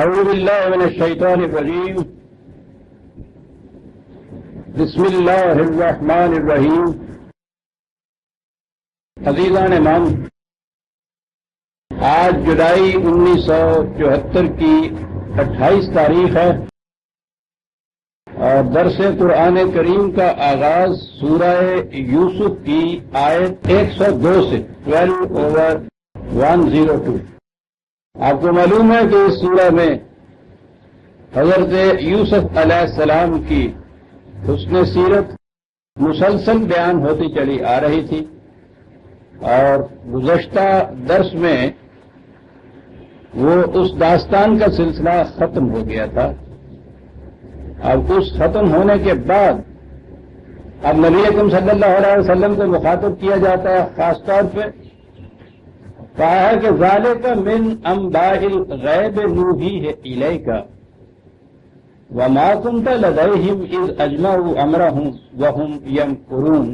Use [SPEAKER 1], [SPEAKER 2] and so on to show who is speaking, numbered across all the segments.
[SPEAKER 1] اعوذ باللہ من الشیطان الرجیم بسم اللہ الرحمن الرحیم عزیزان امام، آج جولائی 1974 کی 28 تاریخ ہے اور درس قرآن کریم کا آغاز سورہ یوسف کی آیت 102 سے 12/102۔ آپ کو معلوم ہے کہ اس سورہ میں حضرت یوسف علیہ السلام کی حسن سیرت مسلسل بیان ہوتی چلی آ رہی تھی، اور گزشتہ درس میں وہ اس داستان کا سلسلہ ختم ہو گیا تھا۔ اب اس ختم ہونے کے بعد اب نبی اکرم صلی اللہ علیہ وسلم کو مخاطب کیا جاتا ہے، خاص طور پہ کہا ہے کہ ذالک من انباء الغیب نوحیہ الیک وما کنت لدیہم اذ اجمعوا امرہم وہم یمکرون۔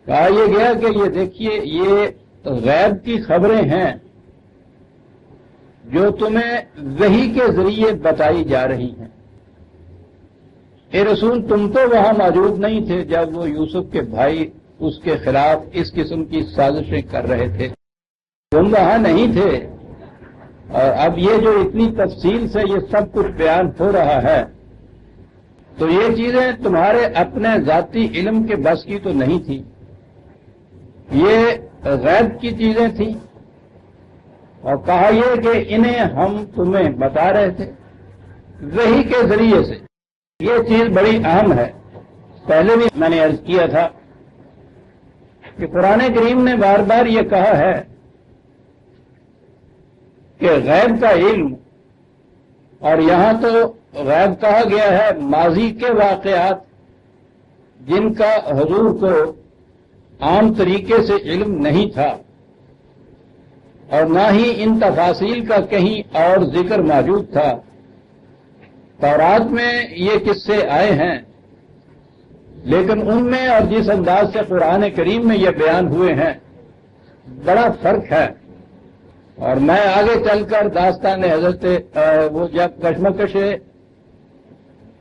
[SPEAKER 1] کہا یہ گیا کہ یہ دیکھیے، یہ غیب کی خبریں ہیں جو تمہیں وحی کے ذریعے بتائی جا رہی ہیں۔ اے رسول، تم تو وہاں موجود نہیں تھے جب وہ یوسف کے بھائی اس کے خلاف اس قسم کی سازشیں کر رہے تھے، تم وہاں نہیں تھے، اور اب یہ جو اتنی تفصیل سے یہ سب کچھ بیان ہو رہا ہے، تو یہ چیزیں تمہارے اپنے ذاتی علم کے بس کی تو نہیں تھی، یہ غیب کی چیزیں تھیں۔ اور کہا یہ کہ انہیں ہم تمہیں بتا رہے تھے وحی کے ذریعے سے۔ یہ چیز بڑی اہم ہے، پہلے بھی میں نے عرض کیا تھا کہ قرآن کریم نے بار بار یہ کہا ہے کہ غیب کا علم، اور یہاں تو غیب کہا گیا ہے ماضی کے واقعات جن کا حضور کو عام طریقے سے علم نہیں تھا، اور نہ ہی ان تفاصیل کا کہیں اور ذکر موجود تھا۔ تورات میں یہ قصے آئے ہیں، لیکن ان میں اور جس انداز سے قرآن کریم میں یہ بیان ہوئے ہیں بڑا فرق ہے۔ اور میں آگے چل کر داستان حضرت وہ جب کشمکش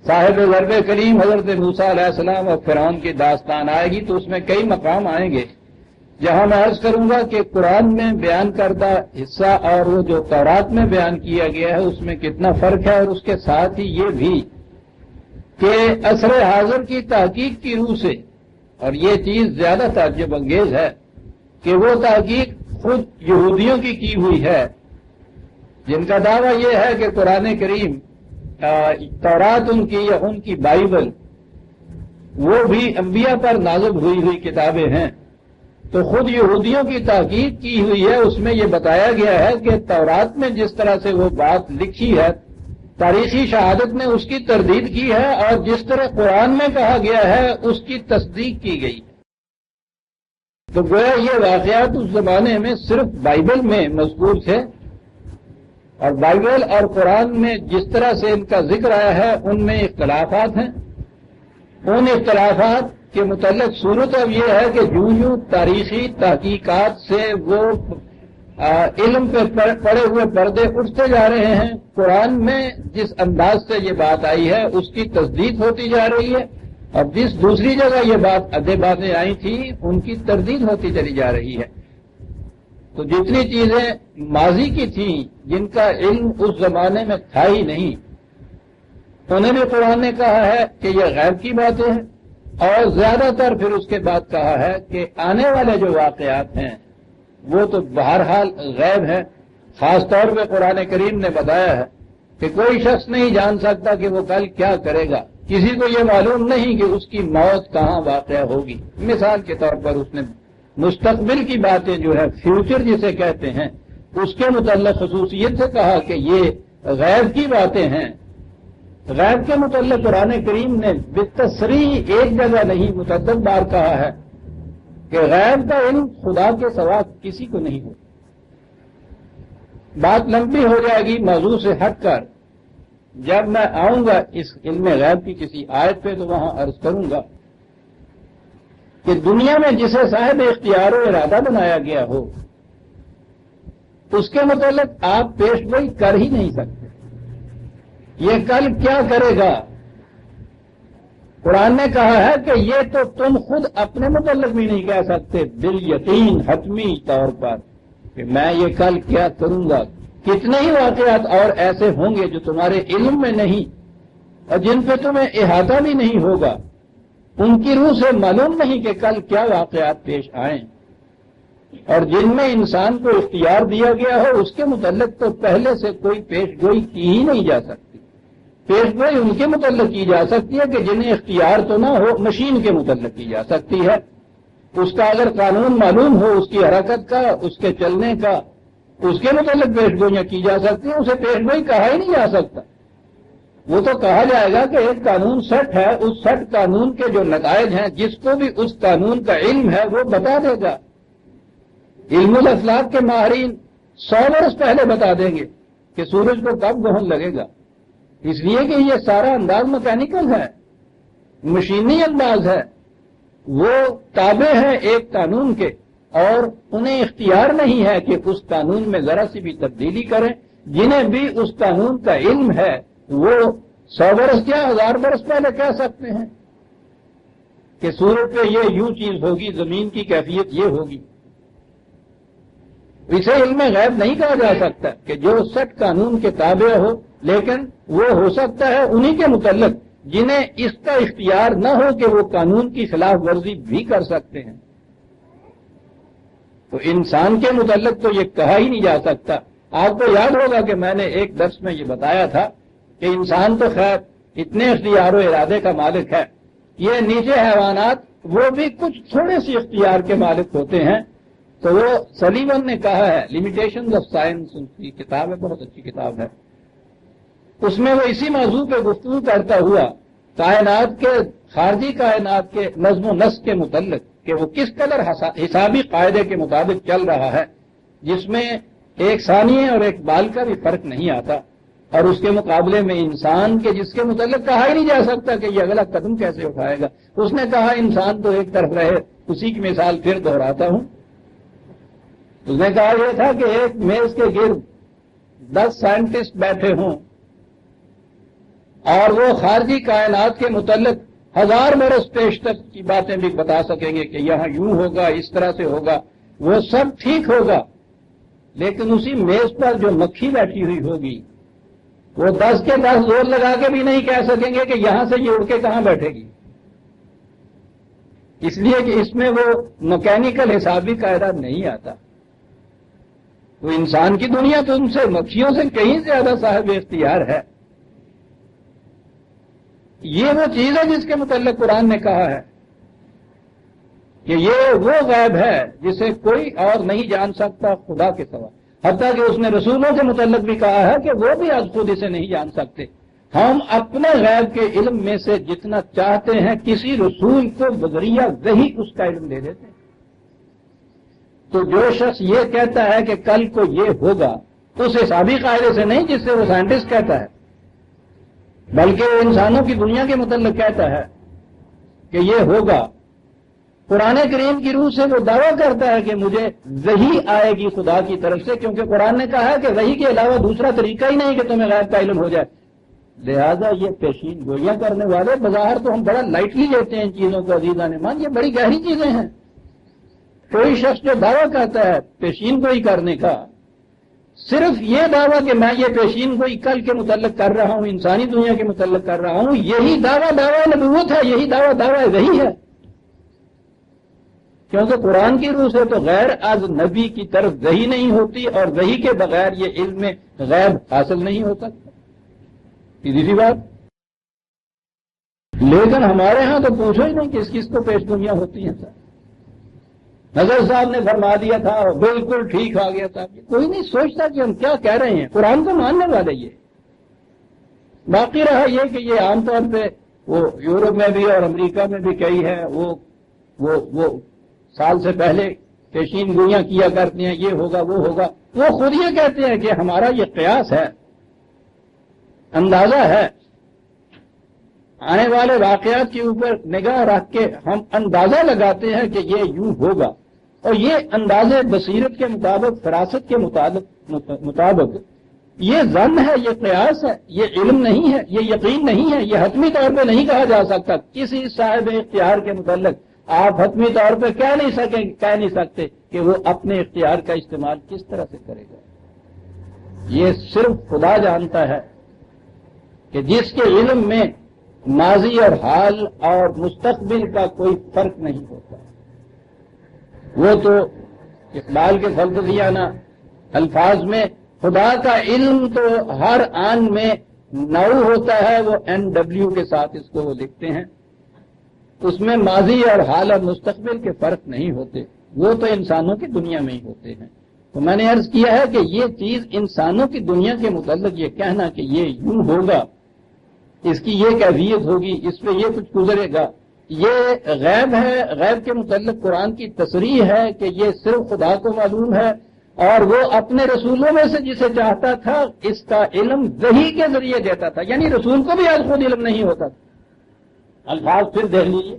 [SPEAKER 1] صاحب ضرب کریم حضرت موسیٰ علیہ السلام اور فرعون کی داستان آئے گی تو اس میں کئی مقام آئیں گے جہاں میں عرض کروں گا کہ قرآن میں بیان کردہ حصہ اور وہ جو تورات میں بیان کیا گیا ہے اس میں کتنا فرق ہے، اور اس کے ساتھ ہی یہ بھی کہ عصر حاضر کی تحقیق کی روح سے، اور یہ چیز زیادہ تعجب انگیز ہے کہ وہ تحقیق خود یہودیوں کی ہوئی ہے، جن کا دعویٰ یہ ہے کہ قرآن کریم تورات ان کی یا ان کی بائبل وہ بھی انبیاء پر نازل ہوئی کتابیں ہیں۔ تو خود یہودیوں کی تحقیق کی ہوئی ہے، اس میں یہ بتایا گیا ہے کہ تورات میں جس طرح سے وہ بات لکھی ہے، تاریخی شہادت نے اس کی تردید کی ہے، اور جس طرح قرآن میں کہا گیا ہے اس کی تصدیق کی گئی۔ تو گویا یہ واقعات اس زمانے میں صرف بائبل میں مذکور تھے، اور بائبل اور قرآن میں جس طرح سے ان کا ذکر آیا ہے ان میں اختلافات ہیں۔ ان اختلافات کے متعلق صورت اب یہ ہے کہ یوں تاریخی تحقیقات سے وہ علم پہ پڑے ہوئے پردے اٹھتے جا رہے ہیں، قرآن میں جس انداز سے یہ بات آئی ہے اس کی تصدیق ہوتی جا رہی ہے، اور جس دوسری جگہ یہ باتیں آئی تھیں ان کی تردید ہوتی چلی جا رہی ہے۔ تو جتنی چیزیں ماضی کی تھیں جن کا علم اس زمانے میں تھا ہی نہیں، انہیں بھی قرآن نے کہا ہے کہ یہ غیب کی باتیں ہیں، اور زیادہ تر پھر اس کے بعد کہا ہے کہ آنے والے جو واقعات ہیں وہ تو بہرحال غیب ہے۔ خاص طور پہ قرآن کریم نے بتایا ہے کہ کوئی شخص نہیں جان سکتا کہ وہ کل کیا کرے گا، کسی کو یہ معلوم نہیں کہ اس کی موت کہاں واقع ہوگی۔ مثال کے طور پر اس نے مستقبل کی باتیں جو ہے فیوچر جسے کہتے ہیں اس کے متعلق خصوصیت سے کہا کہ یہ غیب کی باتیں ہیں۔ غیب کے متعلق قرآن کریم نے بالتصریح ایک جگہ نہیں متعدد بار کہا ہے کہ غیب کا علم خدا کے سوا کسی کو نہیں ہو۔ بات لمبی ہو جائے گی موضوع سے ہٹ کر، جب میں آؤں گا اس علم غیب کی کسی آیت پہ تو وہاں عرض کروں گا کہ دنیا میں جسے صاحب اختیار و ارادہ بنایا گیا ہو اس کے متعلق آپ پیش گوئی کر ہی نہیں سکتے. یہ کل کیا کرے گا؟ قرآن نے کہا ہے کہ یہ تو تم خود اپنے متعلق بھی نہیں کہہ سکتے بالیقین حتمی طور پر کہ میں یہ کل کیا کروں گا. کتنے ہی واقعات اور ایسے ہوں گے جو تمہارے علم میں نہیں اور جن پہ تمہیں احاطہ بھی نہیں ہوگا. ان کی روح سے معلوم نہیں کہ کل کیا واقعات پیش آئیں، اور جن میں انسان کو اختیار دیا گیا ہو اس کے متعلق تو پہلے سے کوئی پیش گوئی کی ہی نہیں جا سکتی. پیش گوئی ان کے متعلق کی جا سکتی ہے کہ جنہیں اختیار تو نہ ہو، مشین کے متعلق کی جا سکتی ہے. اس کا اگر قانون معلوم ہو اس کی حرکت کا، اس کے چلنے کا، اس کے متعلق پیش گوئیاں کی جا سکتی ہیں. اسے پیش گوئی کہا ہی نہیں جا سکتا. وہ تو کہا جائے گا کہ ایک قانون سیٹ ہے، اس سیٹ قانون کے جو نتائج ہیں جس کو بھی اس قانون کا علم ہے وہ بتا دے گا. علم الافلاک کے ماہرین 100 برس پہلے بتا دیں گے کہ سورج کو کب گرہن لگے گا، اس لیے کہ یہ سارا انداز میکینیکل ہے، مشینی انداز ہے. وہ تابع ہیں ایک قانون کے اور انہیں اختیار نہیں ہے کہ اس قانون میں ذرا سی بھی تبدیلی کریں. جنہیں بھی اس قانون کا علم ہے وہ 100 برس کیا 1000 برس پہلے کہہ سکتے ہیں کہ سورج پہ یہ یوں چیز ہوگی، زمین کی کیفیت یہ ہوگی. اسے علم غیب نہیں کہا جا سکتا کہ جو سٹ قانون کے تابع ہو، لیکن وہ ہو سکتا ہے انہی کے متعلق جنہیں اس کا اختیار نہ ہو کہ وہ قانون کی خلاف ورزی بھی کر سکتے ہیں. تو انسان کے متعلق تو یہ کہا ہی نہیں جا سکتا. آپ کو یاد ہوگا کہ میں نے ایک درس میں یہ بتایا تھا کہ انسان تو خیر اتنے اختیار و ارادے کا مالک ہے، یہ نیچے حیوانات وہ بھی کچھ تھوڑے سی اختیار کے مالک ہوتے ہیں. تو وہ سلیون نے کہا ہے لیمیٹیشنز آف سائنس، ان کی کتاب ہے، بہت اچھی کتاب ہے. اس میں وہ اسی موضوع پہ گفتگو کرتا ہوا کائنات کے خارجی کائنات کے نظم و نسق کے متعلق کہ وہ کس قدر حسابی قاعدے کے مطابق چل رہا ہے جس میں ایک ثانیے اور ایک بال کا بھی فرق نہیں آتا، اور اس کے مقابلے میں انسان کے جس کے متعلق کہا ہی نہیں جا سکتا کہ یہ اگلا قدم کیسے اٹھائے گا. اس نے کہا انسان تو ایک طرف رہے. اسی کی مثال پھر دہراتا ہوں. اس نے کہا یہ تھا کہ ایک میز کے گرد 10 سائنٹسٹ بیٹھے ہوں اور وہ خارجی کائنات کے متعلق 1000 برس پیش تک کی باتیں بھی بتا سکیں گے کہ یہاں یوں ہوگا، اس طرح سے ہوگا، وہ سب ٹھیک ہوگا. لیکن اسی میز پر جو مکھی بیٹھی ہوئی ہوگی وہ 10 کے 10 زور لگا کے بھی نہیں کہہ سکیں گے کہ یہاں سے یہ اڑ کے کہاں بیٹھے گی. اس لیے کہ اس میں وہ میکینیکل حسابی قاعدہ نہیں آتا. تو انسان کی دنیا تو ان سے مکھیوں سے کہیں زیادہ صاحب اختیار ہے. یہ وہ چیز ہے جس کے متعلق قرآن نے کہا ہے کہ یہ وہ غیب ہے جسے کوئی اور نہیں جان سکتا خدا کے سوا. حتیٰ کہ اس نے رسولوں کے متعلق بھی کہا ہے کہ وہ بھی آج خود اسے نہیں جان سکتے. ہم اپنے غیب کے علم میں سے جتنا چاہتے ہیں کسی رسول کو بذریعہ وحی اس کا علم دے دیتے ہیں. تو جو شخص یہ کہتا ہے کہ کل کو یہ ہوگا اس حسابی قاعدے سے نہیں جس سے وہ سائنٹسٹ کہتا ہے، بلکہ وہ انسانوں کی دنیا کے متعلق کہتا ہے کہ یہ ہوگا. قرآن کریم کی روح سے وہ دعویٰ کرتا ہے کہ مجھے وحی آئے گی خدا کی طرف سے، کیونکہ قرآن نے کہا ہے کہ وحی کے علاوہ دوسرا طریقہ ہی نہیں کہ تمہیں غیب کا علم ہو جائے. لہذا یہ پیشین گوئیاں کرنے والے بظاہر تو ہم بڑا لائٹلی لیتے ہیں ان چیزوں کو عزیزان مان، یہ بڑی گہری چیزیں ہیں. کوئی شخص جو دعویٰ کرتا ہے پیشین گوئی کرنے کا، صرف یہ دعویٰ کہ میں یہ پیشین گوئی کل کے متعلق کر رہا ہوں، انسانی دنیا کے متعلق کر رہا ہوں، یہی دعویٰ نبوت ہے، یہی دعویٰ وحی ہے. کیونکہ قرآن کی روح سے تو غیر از نبی کی طرف وحی نہیں ہوتی، اور وحی کے بغیر یہ علم غیب حاصل نہیں ہو سکتا. سیدھی سی بات. لیکن ہمارے ہاں تو پوچھو ہی نہیں کس کس کو پیش گوئیاں ہوتی ہیں. سر نظر صاحب نے فرما دیا تھا اور بالکل ٹھیک آ گیا تھا. کوئی نہیں سوچتا کہ ہم کیا کہہ رہے ہیں. قرآن کو ماننے والے یہ. باقی رہا یہ کہ یہ عام طور پہ وہ یورپ میں بھی اور امریکہ میں بھی کئی ہے وہ سال سے پہلے پیشین گوئیاں کیا کرتے ہیں یہ ہوگا وہ ہوگا. وہ خود یہ کہتے ہیں کہ ہمارا یہ قیاس ہے، اندازہ ہے، آنے والے واقعات کے اوپر نگاہ رکھ کے ہم اندازہ لگاتے ہیں کہ یہ یوں ہوگا. اور یہ انداز بصیرت کے مطابق، فراست کے مطابق یہ ظن ہے، یہ قیاس ہے، یہ علم نہیں ہے، یہ یقین نہیں ہے، یہ حتمی طور پہ نہیں کہا جا سکتا۔ کسی صاحب اختیار کے متعلق آپ حتمی طور پہ کہہ نہیں سکتے کہ وہ اپنے اختیار کا استعمال کس طرح سے کرے گا۔ یہ صرف خدا جانتا ہے کہ جس کے علم میں ماضی اور حال اور مستقبل کا کوئی فرق نہیں ہوتا، وہ تو اقبال کے فلسفیانہ الفاظ میں خدا کا علم تو ہر آن میں نو ہوتا ہے، وہ NW کے ساتھ اس کو وہ لکھتے ہیں، اس میں ماضی اور حال اور مستقبل کے فرق نہیں ہوتے، وہ تو انسانوں کی دنیا میں ہی ہوتے ہیں۔ تو میں نے عرض کیا ہے کہ یہ چیز انسانوں کی دنیا کے متعلق یہ کہنا کہ یہ یوں ہوگا، اس کی یہ کیفیت ہوگی، اس پہ یہ کچھ گزرے گا، یہ غیب ہے۔ غیب کے متعلق قرآن کی تصریح ہے کہ یہ صرف خدا کو معلوم ہے، اور وہ اپنے رسولوں میں سے جسے چاہتا تھا اس کا علم وحی کے ذریعے دیتا تھا، یعنی رسول کو بھی آج خود علم نہیں ہوتا تھا۔ الفاظ پھر دیکھ لیجیے،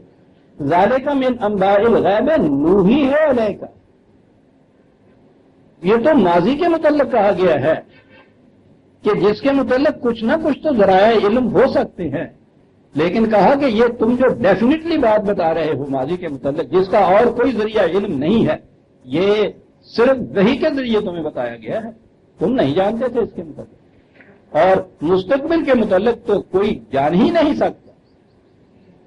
[SPEAKER 1] ذالک من انباء الغیب نوحیہ الیک، یہ تو ماضی کے متعلق کہا گیا ہے کہ جس کے متعلق کچھ نہ کچھ تو ذرائع علم ہو سکتے ہیں، لیکن کہا کہ یہ تم جو ڈیفینیٹلی بات بتا رہے ہو ماضی کے متعلق جس کا اور کوئی ذریعہ علم نہیں ہے، یہ صرف وحی کے ذریعے تمہیں بتایا گیا ہے، تم نہیں جانتے تھے اس کے متعلق، اور مستقبل کے متعلق تو کوئی جان ہی نہیں سکتا،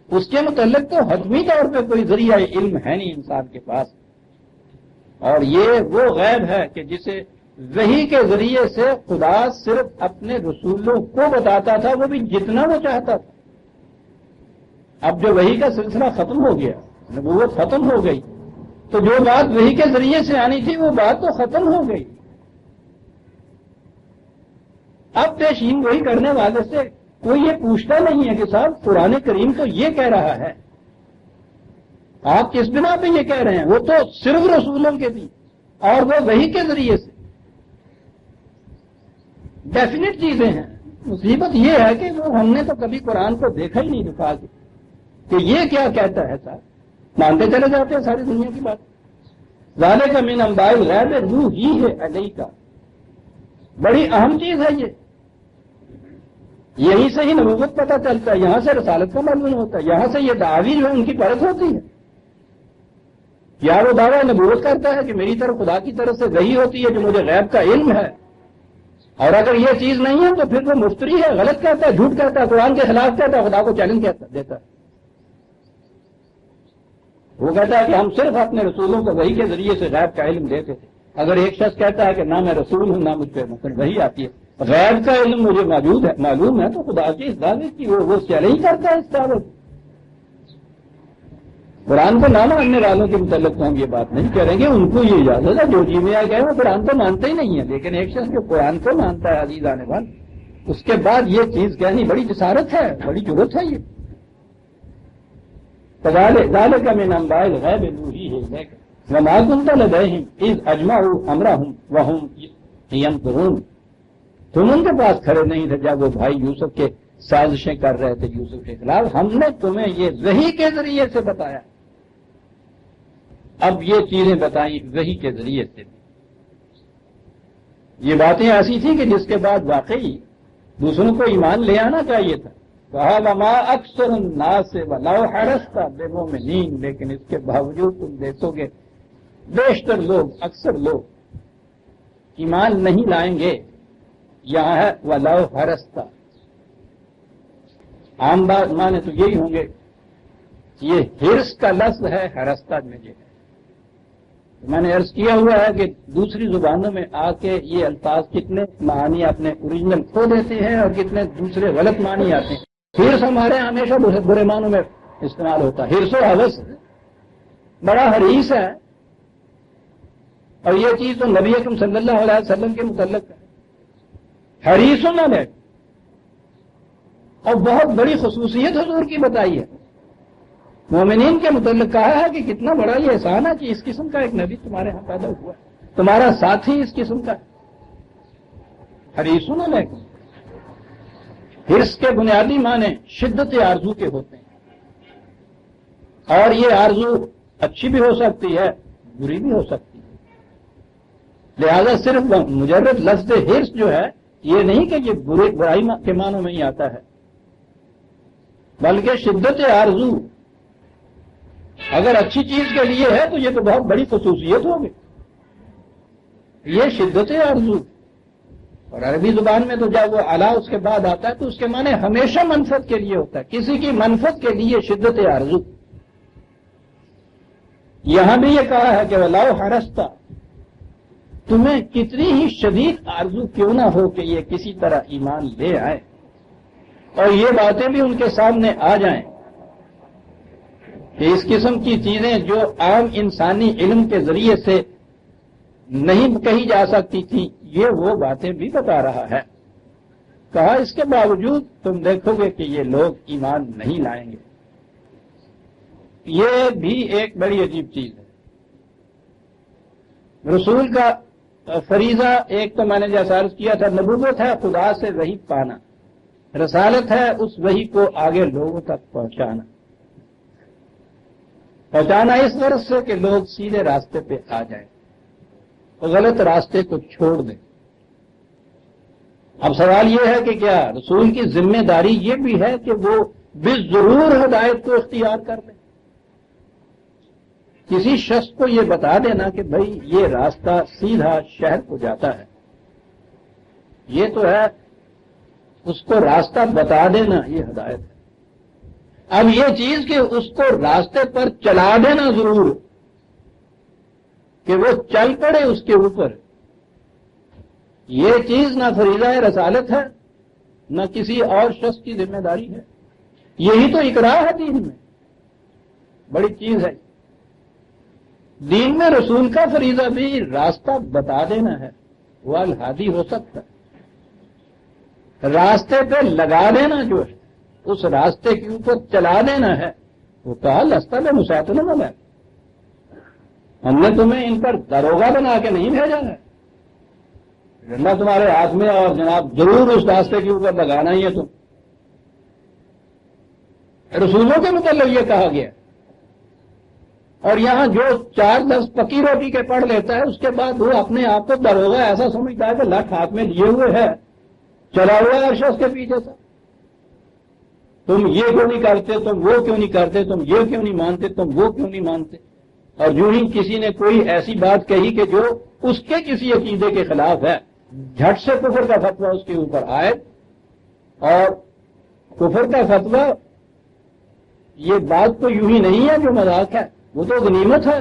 [SPEAKER 1] اس کے متعلق تو حتمی طور پہ کوئی ذریعہ علم ہے نہیں انسان کے پاس، اور یہ وہ غیب ہے کہ جسے وحی کے ذریعے سے خدا صرف اپنے رسولوں کو بتاتا تھا، وہ بھی جتنا وہ چاہتا تھا۔ اب جو وحی کا سلسلہ ختم ہو گیا، نبوت ختم ہو گئی، تو جو بات وحی کے ذریعے سے آنی تھی وہ بات تو ختم ہو گئی۔ اب پیشین وہی کرنے والے سے کوئی یہ پوچھتا نہیں ہے کہ صاحب قرآن کریم تو یہ کہہ رہا ہے، آپ کس بنا پہ یہ کہہ رہے ہیں؟ وہ تو صرف رسولوں کے بھی، اور وہ وحی کے ذریعے سے ڈیفینیٹ چیزیں ہیں۔ مصیبت یہ ہے کہ وہ ہم نے تو کبھی قرآن کو دیکھا ہی نہیں دکھا کے کہ یہ کیا کہتا ہے، صاحب مانتے چلے جاتے ہیں ساری دنیا کی بات۔ ذالک من انباء الغیب نوحیہ الیک، بڑی اہم چیز ہے یہ، یہیں سے ہی نبوت پتہ چلتا ہے، یہاں سے رسالت کا معلوم ہوتا ہے، یہاں سے یہ دعوی جو ہے ان کی پرکھ ہوتی ہے۔ یا وہ دعویٰ نبوت کرتا ہے کہ میری طرف خدا کی طرف سے وحی ہوتی ہے جو مجھے غیب کا علم ہے، اور اگر یہ چیز نہیں ہے تو پھر وہ مفتری ہے، غلط کہتا ہے، جھوٹ کہتا ہے، قرآن کے خلاف کہتا ہے، خدا کو چیلنج دیتا ہے۔ وہ کہتا ہے کہ ہم صرف اپنے رسولوں کو وحی کے ذریعے سے غیب کا علم دیتے تھے۔ اگر ایک شخص کہتا ہے کہ نہ میں رسول ہوں نہ مجھ پہ مثلا وحی آتی ہے، غیب کا علم مجھے موجود ہے، معلوم ہے، تو خدا کی اس دعوے کی وہ چیلنج کرتا ہے اس دعوے کو۔ قرآن کو نہ ماننے والوں کے متعلق تو ہم یہ بات نہیں کریں گے، ان کو یہ اجازت ہے، جو جی میں آ گئے وہ قرآن تو مانتے ہی نہیں ہے، لیکن ایک شخص جو قرآن کو مانتا ہے عزیز آنے وال، اس کے بعد یہ چیز کہنی بڑی جسارت ہے، بڑی جرت ہے یہ۔ ذالک من انباء الغیب نوحیہ الیک وما کنت لدیہم اذ اجمعوا امرہم وہم ینظرون، تم ان کے پاس کھڑے نہیں تھے جب وہ بھائی یوسف کے سازشیں کر رہے تھے یوسف کے خلاف، ہم نے تمہیں یہ وحی کے ذریعے سے بتایا۔ اب یہ چیزیں بتائیں وحی کے ذریعے سے، یہ باتیں ایسی تھیں کہ جس کے بعد واقعی دوسروں کو ایمان لے آنا چاہیے تھا۔ کہا وما اکثر الناس ولو حرصت بمؤمنین، لیکن اس کے باوجود تم دیکھو گے بیشتر لوگ، اکثر لوگ ایمان نہیں لائیں گے۔ یہاں ہے ولو حرصت، عام بات مانے تو یہی ہوں گے، یہ حرص کا لفظ ہے حرستہ میں جو ہے، میں نے عرض کیا ہوا ہے کہ دوسری زبانوں میں آ کے یہ الفاظ کتنے معنی اپنے اوریجنل کھو دیتے ہیں اور کتنے دوسرے غلط معنی آتے ہیں۔ حرص ہمارے ہمیشہ برے معنوں میں استعمال ہوتا ہے، حرص و حوث، بڑا حریص ہے، اور یہ چیز تو نبی اکرم صلی اللہ علیہ وسلم کے متعلق ہے، حریص علیہ، اور بہت بڑی خصوصیت حضور کی بتائی ہے۔ مومنین کے متعلق کہا ہے کہ کتنا بڑا یہ احسان ہے کہ اس قسم کا ایک نبی تمہارے ہاں پیدا ہوا ہے، تمہارا ساتھی اس قسم کا ہے۔ حریص علیکم، حرص کے بنیادی معنی شدت آرزو کے ہوتے ہیں، اور یہ آرزو اچھی بھی ہو سکتی ہے، بری بھی ہو سکتی ہے۔ لہذا صرف مجرد لفظ حرص جو ہے یہ نہیں کہ یہ برائی کے معنوں میں ہی آتا ہے، بلکہ شدت آرزو اگر اچھی چیز کے لیے ہے تو یہ تو بہت بڑی خصوصیت ہوگی، یہ شدت آرزو۔ اور عربی زبان میں تو جب وہ اعلیٰ اس کے بعد آتا ہے تو اس کے معنی ہمیشہ منفعت کے لیے ہوتا ہے، کسی کی منفعت کے لیے شدت آرزو۔ یہاں بھی یہ کہا ہے کہ وَلَوْ حَرَصْتَ، تمہیں کتنی ہی شدید آرزو کیوں نہ ہو کہ یہ کسی طرح ایمان لے آئے اور یہ باتیں بھی ان کے سامنے آ جائیں کہ اس قسم کی چیزیں جو عام انسانی علم کے ذریعے سے نہیں کہی جا سکتی تھیں یہ وہ باتیں بھی بتا رہا ہے۔ کہا اس کے باوجود تم دیکھو گے کہ یہ لوگ ایمان نہیں لائیں گے۔ یہ بھی ایک بڑی عجیب چیز ہے۔ رسول کا فریضہ ایک تو میں نے جیسا عرض کیا تھا نبوت ہے خدا سے وحی پانا، رسالت ہے اس وحی کو آگے لوگوں تک پہنچانا اس غرض سے کہ لوگ سیدھے راستے پہ آ جائیں اور غلط راستے کو چھوڑ دیں۔ اب سوال یہ ہے کہ کیا رسول کی ذمہ داری یہ بھی ہے کہ وہ بالضرور ہدایت کو اختیار کر لیں؟ کسی شخص کو یہ بتا دینا کہ بھائی یہ راستہ سیدھا شہر کو جاتا ہے، یہ تو ہے، اس کو راستہ بتا دینا یہ ہدایت ہے۔ اب یہ چیز کہ اس کو راستے پر چلا دینا ضرور کہ وہ چل پڑے اس کے اوپر، یہ چیز نہ فریضہ رسالت ہے نہ کسی اور شخص کی ذمہ داری ہے، یہی تو اقرار ہے دین میں، بڑی چیز ہے۔ دین میں رسول کا فریضہ بھی راستہ بتا دینا ہے، وہ الہادی ہو سکتا ہے، راستے پہ لگا دینا جو ہے اس راستے کے اوپر چلا دینا ہے۔ وہ کہا لستہ میں مساطن والا ہے، ہم نے تمہیں ان پر داروغہ بنا کے نہیں بھیجا ہے، ڈنڈا تمہارے ہاتھ میں اور جناب ضرور اس راستے کے اوپر لگانا ہی ہے تم۔ رسولوں کے متعلق یہ کہا گیا، اور یہاں جو 4-10 پکی روٹی کے پڑھ لیتا ہے اس کے بعد وہ اپنے آپ کو داروغہ ایسا سمجھتا ہے کہ لٹ ہاتھ میں لیے ہوئے ہے، چلا ہوا ہے ہر شخص کے پیچھے سے، تم یہ کیوں نہیں کرتے، تم وہ کیوں نہیں کرتے، تم یہ کیوں نہیں مانتے، تم وہ کیوں نہیں مانتے۔ اور جو ہی کسی نے کوئی ایسی بات کہی کہ جو اس کے کسی عقیدے کے خلاف ہے، جھٹ سے کفر کا فتویٰ اس کے اوپر آئے، اور کفر کا فتویٰ یہ بات تو یوں ہی نہیں ہے جو مذاق ہے، وہ تو غنیمت ہے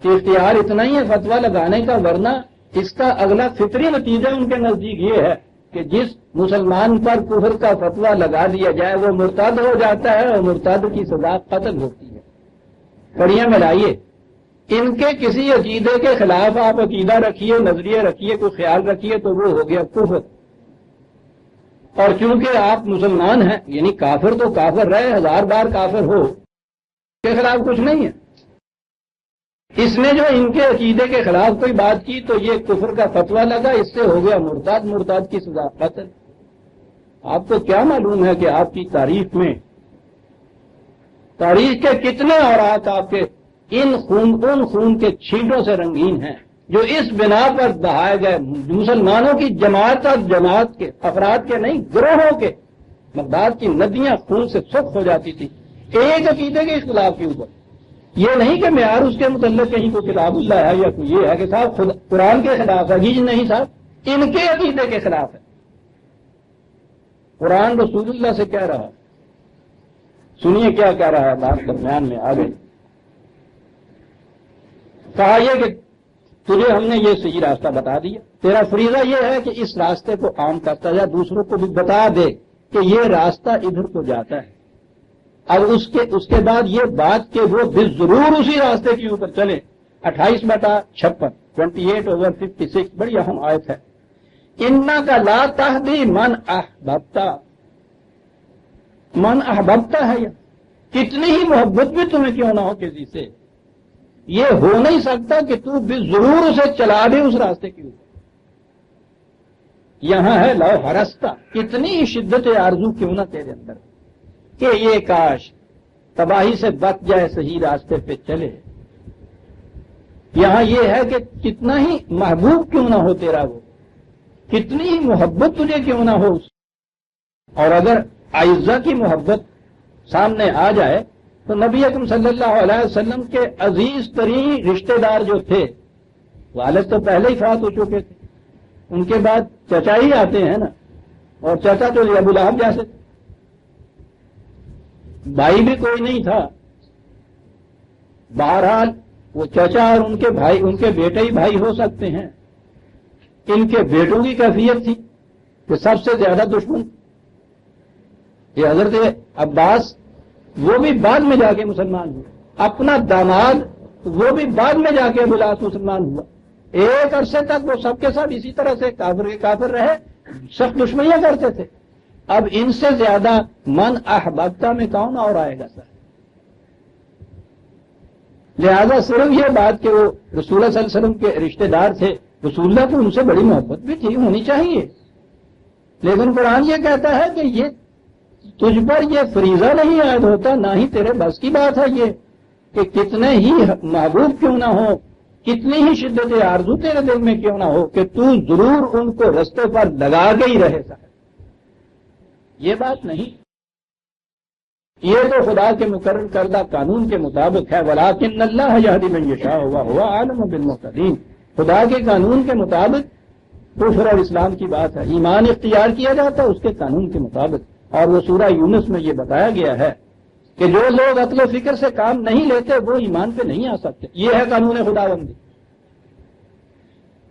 [SPEAKER 1] کہ اختیار اتنا ہی ہے فتویٰ لگانے کا، ورنہ اس کا اگلا فطری نتیجہ ان کے نزدیک یہ ہے کہ جس مسلمان پر کفر کا فتویٰ لگا دیا جائے وہ مرتد ہو جاتا ہے، اور مرتد کی سزا قتل ہوتی ہے۔ کڑیاں ملائیے، ان کے کسی عقیدے کے خلاف آپ عقیدہ رکھیے، نظریہ رکھیے، کوئی خیال رکھیے تو وہ ہو گیا کفر، اور چونکہ آپ مسلمان ہیں یعنی کافر تو کافر رہے، 1000 بار کافر ہو، کے خلاف کچھ نہیں ہے۔ اس نے جو ان کے عقیدے کے خلاف کوئی بات کی تو یہ کفر کا فتویٰ لگا، اس سے ہو گیا مرتد، مرتد کی سزا قتل۔ آپ کو کیا معلوم ہے کہ آپ کی تاریخ میں، تاریخ کے کتنے اوراق آپ کے ان خون کے چھینٹوں سے رنگین ہیں جو اس بنا پر بہائے گئے مسلمانوں کی جماعت کے، افراد کے نہیں گروہوں کے، بغداد کی ندیاں خون سے سرخ ہو جاتی تھی ایک عقیدے کے اختلاف کے اوپر۔ یہ نہیں کہ معیار اس کے متعلق کہیں کو کتاب اللہ ہے یا کوئی یہ ہے کہ صاحب قرآن کے خلاف ہے، جی نہیں صاحب، ان کے عقیدے کے خلاف ہے۔ قرآن رسول اللہ سے کہہ رہا ہے، سنیے کیا کہہ رہا ہے، بات درمیان میں آ گئی۔ کہا یہ کہ تجھے ہم نے یہ صحیح راستہ بتا دیا، تیرا فریضہ یہ ہے کہ اس راستے کو عام کرتا جا، دوسروں کو بھی بتا دے کہ یہ راستہ ادھر کو جاتا ہے۔ اب اس کے بعد یہ بات کہ وہ ضرور اسی راستے کے اوپر چلے۔ 28/56 28/56 بڑی اہم آیت ہے۔ انک لا تہدی من احببتا، من احببتا ہے، یا کتنی ہی محبت بھی تمہیں کیوں نہ ہو کسی سے، یہ ہو نہیں سکتا کہ تو بھی ضرور اسے چلا دے اس راستے کے اوپر۔ یہاں ہے لو ہرستا، کتنی شدت آرزو کیوں نہ تیرے اندر کہ یہ کاش تباہی سے بچ جائے، صحیح راستے پہ چلے۔ یہاں یہ ہے کہ کتنا ہی محبوب کیوں نہ ہو تیرا وہ، کتنی ہی محبت تجھے کیوں نہ ہو، اور اگر اعزہ کی محبت سامنے آ جائے تو نبی اکرم صلی اللہ علیہ وسلم کے عزیز ترین رشتہ دار جو تھے، والد تو پہلے ہی فوت ہو چکے تھے، ان کے بعد چچا ہی آتے ہیں نا، اور چچا تو ابو لہب جیسے، بھائی بھی کوئی نہیں تھا، بہرحال وہ چچا اور ان کے بھائی، ان کے بیٹے ہی بھائی ہو سکتے ہیں، ان کے بیٹوں کی کیفیت تھی کہ سب سے زیادہ دشمن یہ حضرت عباس، وہ بھی بعد میں جا کے مسلمان ہوئے، اپنا داماد وہ بھی بعد میں جا کے ابوالعاص مسلمان ہوا، ایک عرصے تک وہ سب کے ساتھ اسی طرح سے کافر کے کافر رہے، سخت دشمنیاں کرتے تھے۔ اب ان سے زیادہ من احبابتا میں کون اور آئے گا سر؟ لہذا صرف یہ بات کہ وہ رسول اللہ صلی اللہ علیہ وسلم کے رشتہ دار تھے، رسول اللہ کو ان سے بڑی محبت بھی تھی، ہونی چاہیے، لیکن قرآن یہ کہتا ہے کہ یہ تجھ پر یہ فریضہ نہیں عائد ہوتا، نہ ہی تیرے بس کی بات ہے یہ کہ کتنے ہی محبوب کیوں نہ ہو، کتنی ہی شدت آرزو تیرے دل میں کیوں نہ ہو، کہ تو ضرور ان کو رستے پر لگا کے ہی رہے سا، یہ بات نہیں۔ یہ تو خدا کے مقرر کردہ قانون کے مطابق ہے، وَلَٰكِنَّ اللَّهَ يَهْدِي مَن يَشَاءُ وَهُوَ أَعْلَمُ بِالْمُهْتَدِينَ، خدا کے قانون کے مطابق کفر اور اسلام کی بات ہے، ایمان اختیار کیا جاتا ہے اس کے قانون کے مطابق، اور وہ سورہ یونس میں یہ بتایا گیا ہے کہ جو لوگ عقل و فکر سے کام نہیں لیتے وہ ایمان پہ نہیں آ سکتے، یہ ہے قانون خدا بندی۔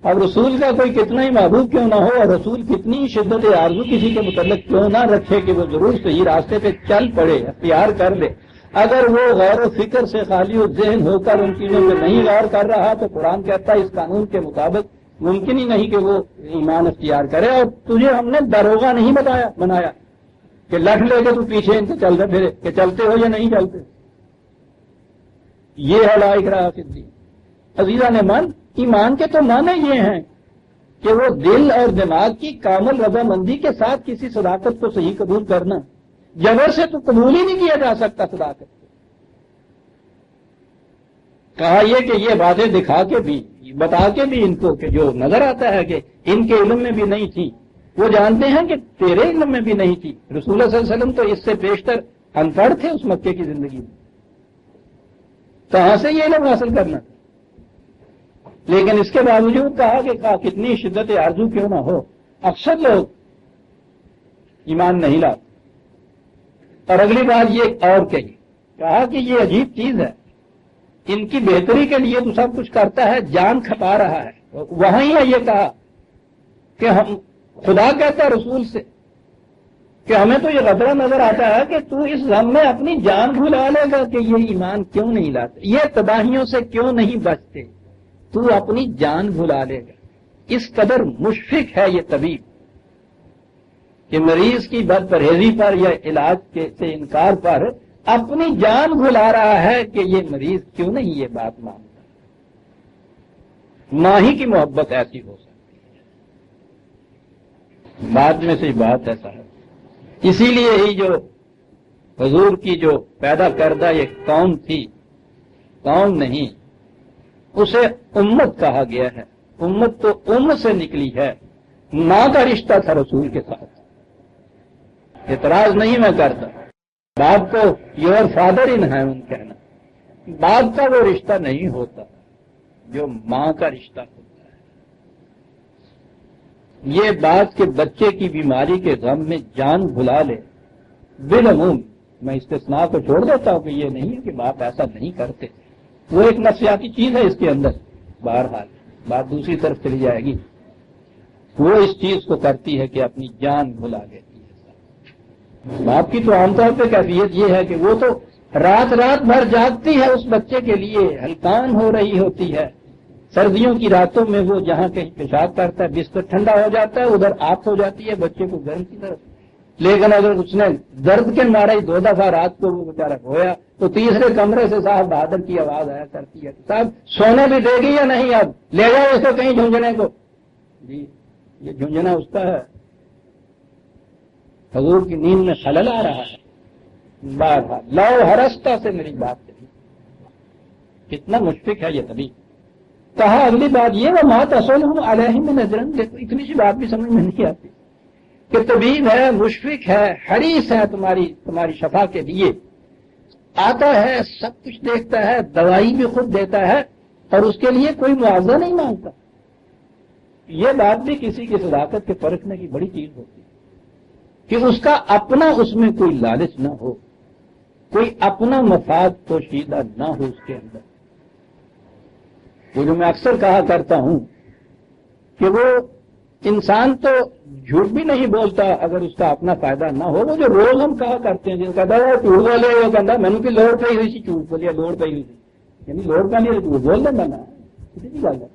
[SPEAKER 1] اب رسول کا کوئی کتنا ہی محبوب کیوں نہ ہو، اور رسول کتنی شدت آرزو کسی کے متعلق کیوں نہ رکھے کہ وہ ضرور صحیح راستے پہ چل پڑے، اختیار کر لے، اگر وہ غور و فکر سے خالی و ذہن ہو کر ان چیزوں پہ نہیں غور کر رہا تو قرآن کہتا ہے اس قانون کے مطابق ممکن ہی نہیں کہ وہ ایمان اختیار کرے۔ اور تجھے ہم نے داروغہ نہیں بنایا کہ لٹھ لے کے تو پیچھے ان سے چلتے پھرے کہ چلتے ہو یا نہیں چلتے، یہ ہے لا اکراہ فی الدین۔ عزیزان من، ایمان کے تو معنی یہ ہیں کہ وہ دل اور دماغ کی کامل رضامندی کے ساتھ کسی صداقت کو صحیح قبول کرنا، جبر سے تو قبول ہی نہیں کیا جا سکتا صداقت۔ کہا یہ کہ یہ باتیں دکھا کے بھی، بتا کے بھی ان کو کہ جو نظر آتا ہے کہ ان کے علم میں بھی نہیں تھی، وہ جانتے ہیں کہ تیرے علم میں بھی نہیں تھی۔ رسول اللہ صلی اللہ علیہ وسلم تو اس سے بیشتر ان پڑھ تھے اس مکے کی زندگی میں، کہاں سے یہ علم حاصل کرنا؟ لیکن اس کے باوجود کہا کہ کتنی شدت آرزو کیوں نہ ہو، اکثر لوگ ایمان نہیں لاتے۔ اور اگلی بات یہ اور کہی، کہا کہ یہ عجیب چیز ہے، ان کی بہتری کے لیے تو سب کچھ کرتا ہے، جان کھپا رہا ہے۔ وہاں ہی یہ کہا کہ ہم، خدا کہتا ہے رسول سے کہ ہمیں تو یہ خطرہ نظر آتا ہے کہ تو اس غم میں اپنی جان بھلا لے گا کہ یہ ایمان کیوں نہیں لاتے، یہ تباہیوں سے کیوں نہیں بچتے، تو اپنی جان بھلا لے گا۔ اس قدر مشفق ہے یہ طبیب کہ مریض کی بد پرہیزی پر یا علاج سے انکار پر اپنی جان بھلا رہا ہے کہ یہ مریض کیوں نہیں یہ بات مانتا۔ ماں ہی کی محبت ایسی ہو سکتی ہے، بعد میں سے بات ایسا ہے۔ اسی لیے ہی جو حضور کی جو پیدا کردہ یہ قوم تھی، قوم نہیں، اسے امت کہا گیا ہے۔ امت تو سے نکلی ہے، ماں کا رشتہ تھا رسول کے ساتھ۔ اعتراض نہیں میں کرتا، باپ کو یور فادر ان ہے ان کہنا، باپ کا وہ رشتہ نہیں ہوتا جو ماں کا رشتہ ہوتا ہے۔ یہ بات کہ بچے کی بیماری کے غم میں جان بھلا لے، بالعموم میں استثناء کو چھوڑ دیتا ہوں کہ یہ نہیں ہے کہ باپ ایسا نہیں کرتے، وہ ایک نفسیاتی چیز ہے اس کے اندر، بہرحال بات دوسری طرف چلی جائے گی، وہ اس چیز کو کرتی ہے کہ اپنی جان بھلا لیتی ہے۔ باپ کی تو عام طور پہ کیفیت یہ ہے کہ وہ تو رات بھر جاگتی ہے اس بچے کے لیے، ہلکان ہو رہی ہوتی ہے، سردیوں کی راتوں میں وہ جہاں کہیں پیشاب کرتا ہے بستر ٹھنڈا ہو جاتا ہے، ادھر آگ ہو جاتی ہے بچے کو گرم کی طرف، لیکن اگر اس نے درد کے مارے 2 دفعہ رات کو وہ بیچارہ ہویا تو تیسرے کمرے سے صاحب بہادر کی آواز آیا کرتی ہے، صاحب سونے بھی دے گی یا نہیں، اب لے جاؤ اس کو کہیں جھنجھنے کو۔ جی یہ جھنجھنا اس کا ہے، حضور کی نیند میں خلل آ رہا ہے۔ بہرحال لو ہرستہ سے میری بات کری، کتنا مشفق ہے یہ طبیب، کہا اگلی بات یہ وہ مات اصولہم علیہم من اجر، دیکھو اتنی سی بات بھی سمجھ میں نہیں آتی کہ طبیب ہے، مشفق ہے، حریص ہے تمہاری شفا کے لیے، آتا ہے سب کچھ دیکھتا ہے، دوائی بھی خود دیتا ہے اور اس کے لیے کوئی معاوضہ نہیں مانگتا. یہ بات بھی کسی کی صداقت کے پرکھنے کی بڑی چیز ہوتی ہے کہ اس کا اپنا اس میں کوئی لالچ نہ ہو، کوئی اپنا مفاد پوشیدہ نہ ہو اس کے اندر. وہ جو میں اکثر کہا کرتا ہوں کہ وہ انسان تو جھوٹ بھی نہیں بولتا اگر اس کا اپنا فائدہ نہ ہو. وہ جو روز ہم کہا کرتے ہیں جن کا دعویٰ جھوٹ بولے وہ کہتا میں نے کہ لوڑ پی ہوئی سی جھوٹ بولیا، لوڑ پی ہوئی تھی، یعنی لوڑ کا نہیں جھوٹ بول دینا نا، کسی کی گل ہے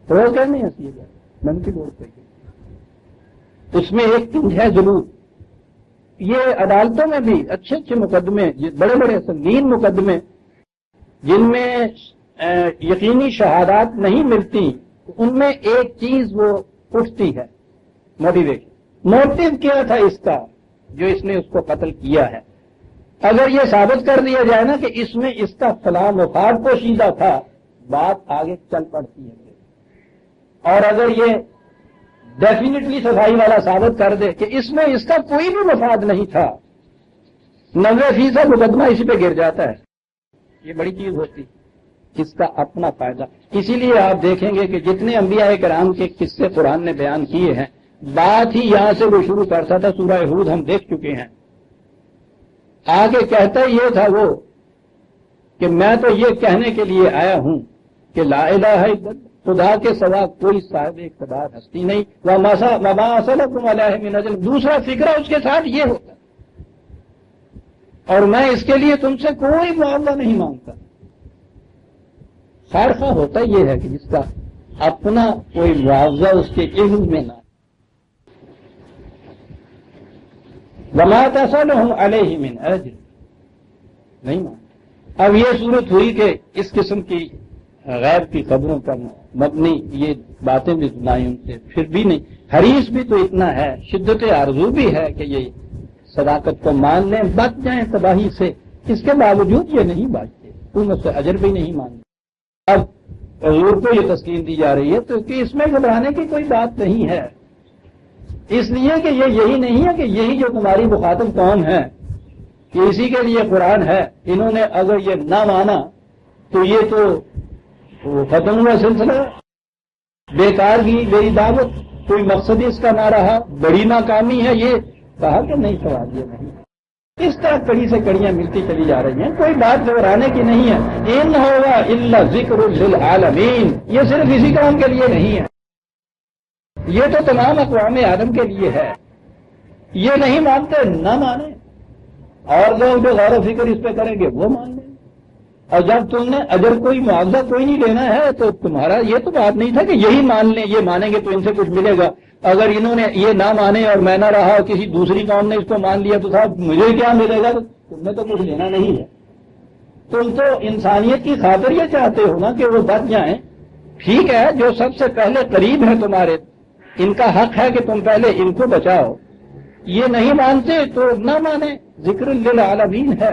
[SPEAKER 1] روز کہنے ایسی ہے میں نے کہ لوڑ پی ہوئی. اس میں ایک کنج ہے ضرور. یہ عدالتوں میں بھی اچھے اچھے مقدمے، بڑے بڑے سنگین مقدمے جن میں یقینی شہادات نہیں ملتی، ان میں ایک چیز وہ اٹھتی ہے، موٹیویشن. موٹیو کیا تھا اس کا جو اس نے اس کو قتل کیا ہے؟ اگر یہ ثابت کر دیا جائے نا کہ اس میں اس کا فلاں مفاد پوشیدہ تھا، بات آگے چل پڑتی ہے. اور اگر یہ ڈیفینیٹلی صفائی والا ثابت کر دے کہ اس میں اس کا کوئی بھی مفاد نہیں تھا، 90% مقدمہ اسی پہ گر جاتا ہے. یہ بڑی چیز ہوتی اس کا اپنا فائدہ. اسی لیے آپ دیکھیں گے کہ جتنے انبیاء کرام کے قصے قرآن نے بیان کیے ہیں، بات ہی یہاں سے وہ شروع کرتا تھا. سورہ ہود ہم دیکھ چکے ہیں. آگے کہتا یہ تھا وہ کہ میں تو یہ کہنے کے لیے آیا ہوں کہ لا الہ الا اللہ، خدا کے سوا کوئی صاحب اقتدار ہستی نہیں. وما اسألکم علیہ من اجر، دوسرا فکرہ اس کے ساتھ یہ ہوتا اور میں اس کے لیے تم سے کوئی معاوضہ نہیں مانگتا. خیر خواہ ہوتا یہ ہے کہ جس کا اپنا کوئی معاوضہ اس کے علم میں نہ. وما تسألهم علیہ من اجر، نہیں مانگتا. اب یہ صورت ہوئی کہ اس قسم کی غیب کی خبروں پر مبنی یہ باتیں بھی سنائی ان سے، پھر بھی نہیں. حریص بھی تو اتنا ہے، شدت آرزو بھی ہے کہ یہ صداقت کو مان لیں، بچ جائیں تباہی سے. اس کے باوجود یہ نہیں بچتے، تم اس سے اجر بھی نہیں مانتے. اب حضور کو یہ تسکین دی جا رہی ہے تو کہ اس میں گھبرانے کی کوئی بات نہیں ہے، اس لیے کہ یہ یہی نہیں ہے کہ یہی جو تمہاری مخاطب قوم ہے کہ اسی کے لیے قرآن ہے، انہوں نے اگر یہ نہ مانا تو یہ تو ختم ہوا سلسلہ، بیکار کی میری دعوت، کوئی مقصد اس کا نہ رہا، بڑی ناکامی ہے. یہ کہا کہ نہیں سوال یہ نہیں. اس طرح کڑی سے کڑیاں ملتی چلی جا رہی ہیں، کوئی بات گھبرانے کی نہیں ہے. ان ہوگا الا ذکر للعالمین، یہ صرف اسی کام کے لیے نہیں ہے، یہ تو تمام اقوام عالم کے لیے ہے. یہ نہیں مانتے نہ مانیں، اور لوگ جو غور و فکر اس پہ کریں گے وہ مان لیں. اور جب تم نے اجر کوئی معاوضہ کوئی نہیں لینا ہے تو تمہارا یہ تو بات نہیں تھا کہ یہی مان لیں، یہ مانیں گے تو ان سے کچھ ملے گا. اگر انہوں نے یہ نہ مانے اور میں نہ رہا اور کسی دوسری قوم نے اس کو مان لیا تو صاحب مجھے کیا ملے گا؟ تو تم نے تو کچھ لینا نہیں ہے. تم تو انسانیت کی خاطر یہ چاہتے ہو نا کہ وہ بچ جائیں. ٹھیک ہے، جو سب سے پہلے قریب ہے تمہارے، ان کا حق ہے کہ تم پہلے ان کو بچاؤ. یہ نہیں مانتے تو نہ مانے، ذکر للعالمین ہے.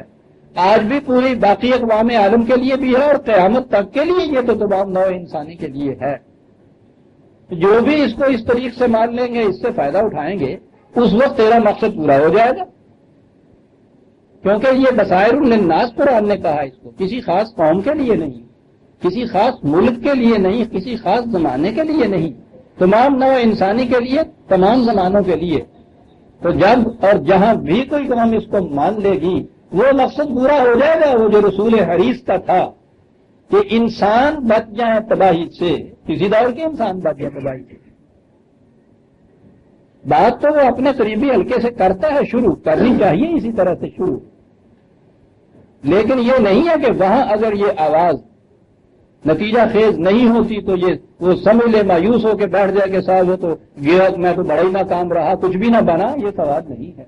[SPEAKER 1] آج بھی پوری باقی اقوام عالم کے لیے بھی ہے اور قیامت تک کے لیے یہ تو تمام نوع انسانی کے لیے ہے. جو بھی اس کو اس طریق سے مان لیں گے، اس سے فائدہ اٹھائیں گے، اس وقت تیرا مقصد پورا ہو جائے گا. کیونکہ یہ بصائر للناس قرآن نے کہا، اس کو کسی خاص قوم کے لیے نہیں، کسی خاص ملک کے لیے نہیں، کسی خاص زمانے کے لیے نہیں، تمام نوع انسانی کے لیے، تمام زمانوں کے لیے. تو جب اور جہاں بھی کوئی قوم اس کو مان لے گی وہ مقصد پورا ہو جائے گا. وہ جو رسول حریص کا تھا کہ انسان بچ جائیں تباہی سے، کسی دور کے انسان بچ جائیں تباہی سے، بات تو وہ اپنے قریبی حلقے سے کرتا ہے، شروع کرنی چاہیے اسی طرح سے شروع. لیکن یہ نہیں ہے کہ وہاں اگر یہ آواز نتیجہ خیز نہیں ہوتی تو یہ وہ سمجھ لے، مایوس ہو کے بیٹھ جائے کہ صاحب وہ تو گیا، میں تو بڑا ہی ناکام رہا، کچھ بھی نہ بنا. یہ سوال نہیں ہے.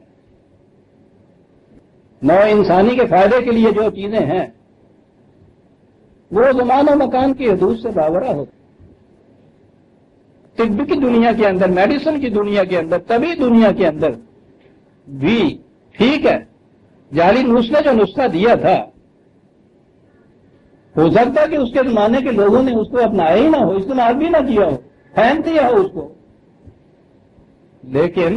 [SPEAKER 1] نو انسانی کے فائدے کے لیے جو چیزیں ہیں وہ زمان و مکان کی حدود سے باورہ ہوتی. طب کی دنیا کے اندر، میڈیسن کی دنیا کے اندر، طبی دنیا کے اندر بھی ٹھیک ہے. جعلی نوس نے جو نسخہ دیا تھا ہو سکتا ہے کہ اس کے زمانے کے لوگوں نے اس کو اپنایا ہی نہ ہو، استعمال بھی نہ کیا ہو، پھینک دیا ہو اس کو، لیکن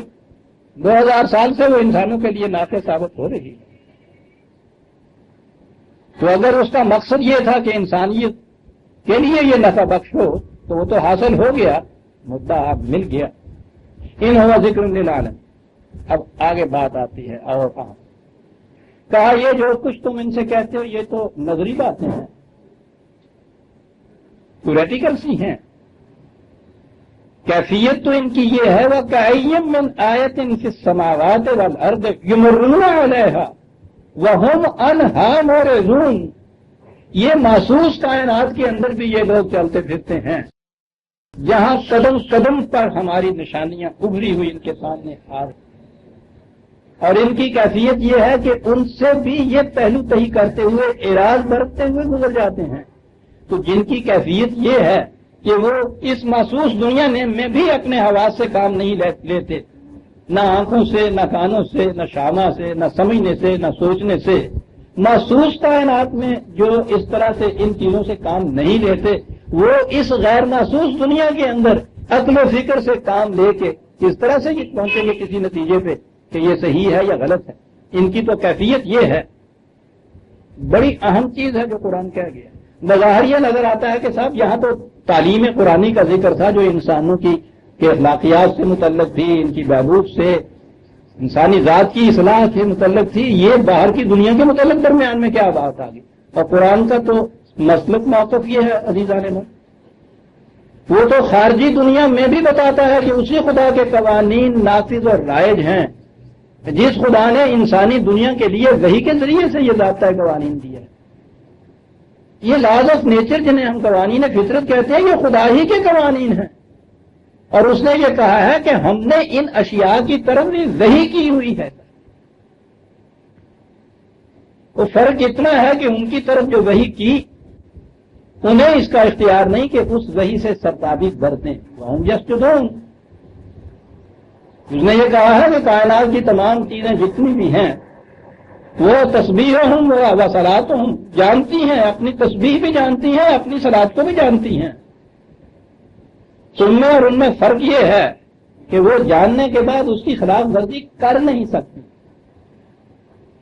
[SPEAKER 1] 2000 سال سے وہ انسانوں کے لیے نافع ثابت ہو رہی ہے۔ تو اگر اس کا مقصد یہ تھا کہ انسانیت کے لیے یہ نفع بخش ہو تو وہ تو حاصل ہو گیا، مدعا اب مل گیا۔ ان ہوا ذکر للعالم۔ اب آگے بات آتی ہے اور کہا یہ جو کچھ تم ان سے کہتے ہو یہ تو نظری باتیں ہیں، تھیوریٹیکل سی ہیں، کیفیت تو ان کی یہ ہے وَكَأَيٍّ مِّنْ آيَةٍ فِي السَّمَاوَاتِ وَالْأَرْضِ يَمُرُّونَ عَلَيْهَا وَهُمْ عَنْهَا مُعْرِضُونَ۔ یہ محسوس کائنات کے اندر بھی یہ لوگ چلتے پھرتے ہیں جہاں قدم قدم پر ہماری نشانیاں ابھری ہوئی ان کے سامنے آ رہی، اور ان کی کیفیت یہ ہے کہ ان سے بھی یہ پہلو تہی کرتے ہوئے اعراض برتتے ہوئے گزر جاتے ہیں۔ تو جن کی کیفیت یہ ہے کہ وہ اس محسوس دنیا میں بھی اپنے حواس سے کام نہیں لیتے، نہ آنکھوں سے، نہ کانوں سے، نہ شامہ سے، نہ سمجھنے سے، نہ سوچنے سے، محسوس کائنات میں جو اس طرح سے ان چیزوں سے کام نہیں لیتے، وہ اس غیر محسوس دنیا کے اندر عقل و فکر سے کام لے کے کس طرح سے یہ پہنچیں گے کسی نتیجے پہ کہ یہ صحیح ہے یا غلط ہے۔ ان کی تو کیفیت یہ ہے، بڑی اہم چیز ہے جو قرآن کہہ گیا۔ بظاہر یہ نظر آتا ہے کہ صاحب یہاں تو تعلیم قرآنی کا ذکر تھا جو انسانوں کی اخلاقیات سے متعلق تھی، ان کی بہبود سے، انسانی ذات کی اصلاح سے متعلق تھی، یہ باہر کی دنیا کے متعلق درمیان میں کیا بات آ گئی؟ اور قرآن کا تو مسلک موقف یہ ہے عزیزان من، وہ تو خارجی دنیا میں بھی بتاتا ہے کہ اسی خدا کے قوانین نافذ اور رائج ہیں جس خدا نے انسانی دنیا کے لیے وحی کے ذریعے سے یہ ضابطۂ قوانین دیا ہے۔ یہ لاز آف نیچر جنہیں ہم قوانین فطرت کہتے ہیں یہ خدا ہی کے قوانین ہیں، اور اس نے یہ کہا ہے کہ ہم نے ان اشیاء کی طرف بھی وحی کی ہوئی ہے۔ وہ فرق اتنا ہے کہ ان کی طرف جو وحی کی انہیں اس کا اختیار نہیں کہ اس وحی سے سرتابی برتیں، ہم یسجدون۔ اس نے یہ کہا ہے کہ کائنات کی تمام چیزیں جتنی بھی ہیں وہ تسبیحہم و صلاتہم جانتی ہیں، اپنی تسبیح بھی جانتی ہیں، اپنی صلات کو بھی جانتی ہیں۔ تم میں اور ان میں فرق یہ ہے کہ وہ جاننے کے بعد اس کی خلاف ورزی کر نہیں سکتی۔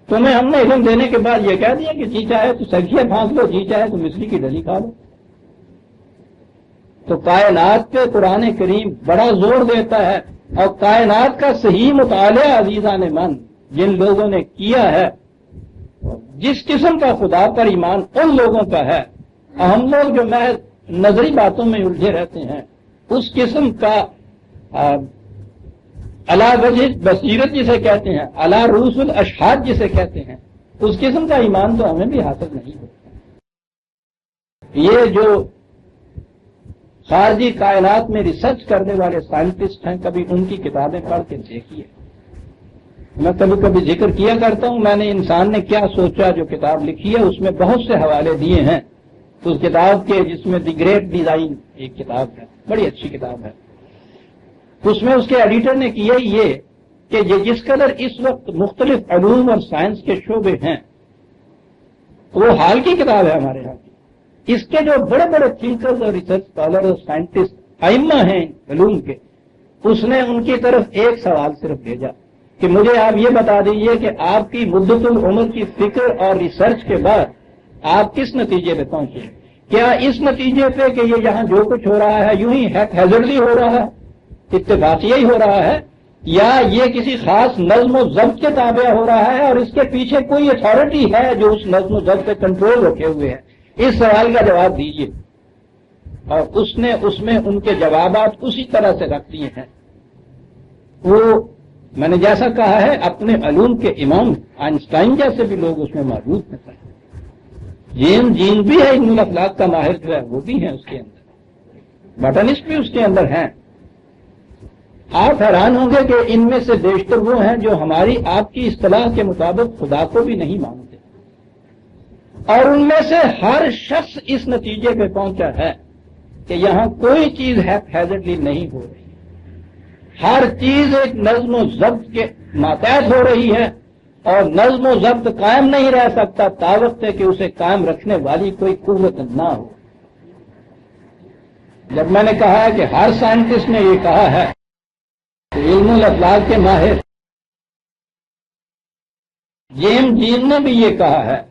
[SPEAKER 1] تمہیں ہم نے علم دینے کے بعد یہ کہہ دیا کہ جی چاہے تو سگیا پھانس لو، جی چاہے تو مچھلی کی ڈلی کھا لو۔ تو کائنات پہ قرآن کریم بڑا زور دیتا ہے، اور کائنات کا صحیح مطالعہ عزیزان من جن لوگوں نے کیا ہے، جس قسم کا خدا پر ایمان ان لوگوں کا ہے، ہم لوگ جو محض نظری باتوں میں الجھے رہتے ہیں، اس قسم کا علی وجہ بصیرت جسے کہتے ہیں، علی رؤوس الاشہاد جسے کہتے ہیں، اس قسم کا ایمان تو ہمیں بھی حاصل نہیں ہوتا۔ یہ جو خارجی کائنات میں ریسرچ کرنے والے سائنٹسٹ ہیں، کبھی ان کی کتابیں پڑھ کے دیکھیے۔ میں کبھی کبھی ذکر کیا کرتا ہوں میں نے انسان نے کیا سوچا جو کتاب لکھی ہے، اس میں بہت سے حوالے دیے ہیں اس کتاب کے، جس میں دی گریٹ ڈیزائن ایک کتاب ہے، بڑی اچھی کتاب ہے۔ اس میں اس کے ایڈیٹر نے کیا یہ کہ یہ جس قدر اس وقت مختلف علوم اور سائنس کے شعبے ہیں، وہ حال کی کتاب ہے ہمارے یہاں کی، اس کے جو بڑے بڑے تھنکرز اور ریسرچ اسکالر اور سائنٹسٹ ائمہ ہیں علوم کے، اس نے ان کی طرف ایک سوال صرف بھیجا کہ مجھے آپ یہ بتا دیجئے کہ آپ کی مدت العمر کی فکر اور ریسرچ کے بعد آپ کس نتیجے پہ پہنچے؟ کیا اس نتیجے پہ کہ یہ یہاں جو کچھ ہو رہا ہے یوں ہی ہیزرڈلی ہو رہا ہے، اتفاقیہ ہی ہو رہا ہے، یا یہ کسی خاص نظم و ضبط کے تابع ہو رہا ہے اور اس کے پیچھے کوئی اتھارٹی ہے جو اس نظم و ضبط پہ کنٹرول رکھے ہوئے ہے؟ اس سوال کا جواب دیجیے۔ اور اس نے اس میں ان کے جوابات اسی طرح سے رکھ دیے ہیں۔ وہ میں نے جیسا کہا ہے اپنے علوم کے امام آئنسٹائن جیسے بھی لوگ اس میں موجود ہیں، جین بھی ہے، علم الاخلاق کا ماہر جو ہے وہ بھی ہیں اس کے اندر، باٹنسٹ بھی اس کے اندر ہیں۔ آپ حیران ہوں گے کہ ان میں سے بیشتر وہ ہیں جو ہماری آپ کی اصطلاح کے مطابق خدا کو بھی نہیں مانتے، اور ان میں سے ہر شخص اس نتیجے پہ پہنچا ہے کہ یہاں کوئی چیز ہیزرڈلی نہیں ہو رہی، ہر چیز ایک نظم و ضبط کے ماتحت ہو رہی ہے، اور نظم و ضبط قائم نہیں رہ سکتا تاوقت کہ اسے قائم رکھنے والی کوئی قوت نہ ہو۔ جب میں نے کہا ہے کہ ہر سائنٹسٹ نے یہ کہا ہے کہ علم الاخلاق کے ماہر جیم نے بھی یہ کہا ہے،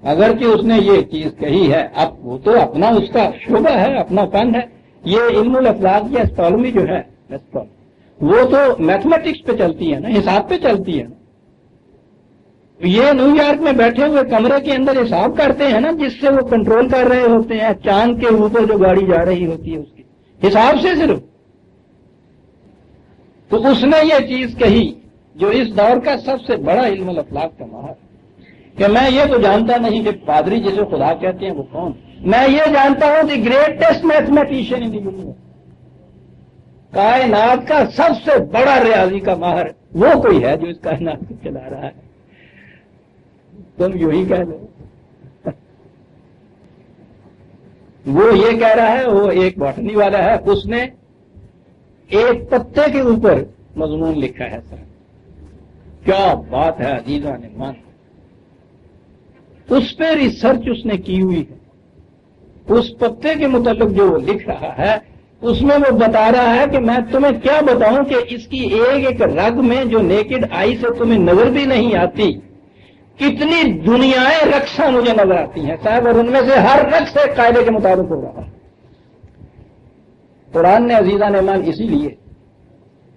[SPEAKER 1] اگرچہ اس نے یہ چیز کہی ہے، اب وہ تو اپنا اس کا شعبہ ہے، اپنا فن ہے۔ یہ علم الاخلاق یا اسٹرالومی جو ہے وہ تو میتھمیٹکس پہ چلتی ہے نا، حساب پہ چلتی ہے نا۔ یہ نیو یارک میں بیٹھے ہوئے کمرے کے اندر حساب کرتے ہیں نا، جس سے وہ کنٹرول کر رہے ہوتے ہیں چاند کے اوپر جو گاڑی جا رہی ہوتی ہے اس کی حساب سے صرف۔ تو اس نے یہ چیز کہی جو اس دور کا سب سے بڑا علم الاخلاق کا ماہر، کہ میں یہ تو جانتا نہیں کہ پادری جسے خدا کہتے ہیں وہ کون، میں یہ جانتا ہوں کہ greatest mathematician in the universe, کائنات کا سب سے بڑا ریاضی کا ماہر وہ کوئی ہے جو اس کائنات کو چلا رہا ہے۔ تم یوں ہی کہہ لو۔ وہ یہ کہہ رہا ہے، وہ ایک باٹنی والا ہے، اس نے ایک پتے کے اوپر مضمون لکھا ہے سر، کیا بات ہے عزیزان مان، اس پہ ریسرچ اس نے کی ہوئی ہے۔ اس پتے کے متعلق جو وہ لکھ رہا ہے اس میں وہ بتا رہا ہے کہ میں تمہیں کیا بتاؤں کہ اس کی ایک ایک رگ میں جو نیکڈ آئی سے تمہیں نظر بھی نہیں آتی کتنی دنیائیں رقصاں مجھے نظر آتی ہیں صاحب، اور ان میں سے ہر رقص ایک قاعدے کے مطابق ہو رہا ہے۔ قرآن نے عزیزان ایمان اسی لیے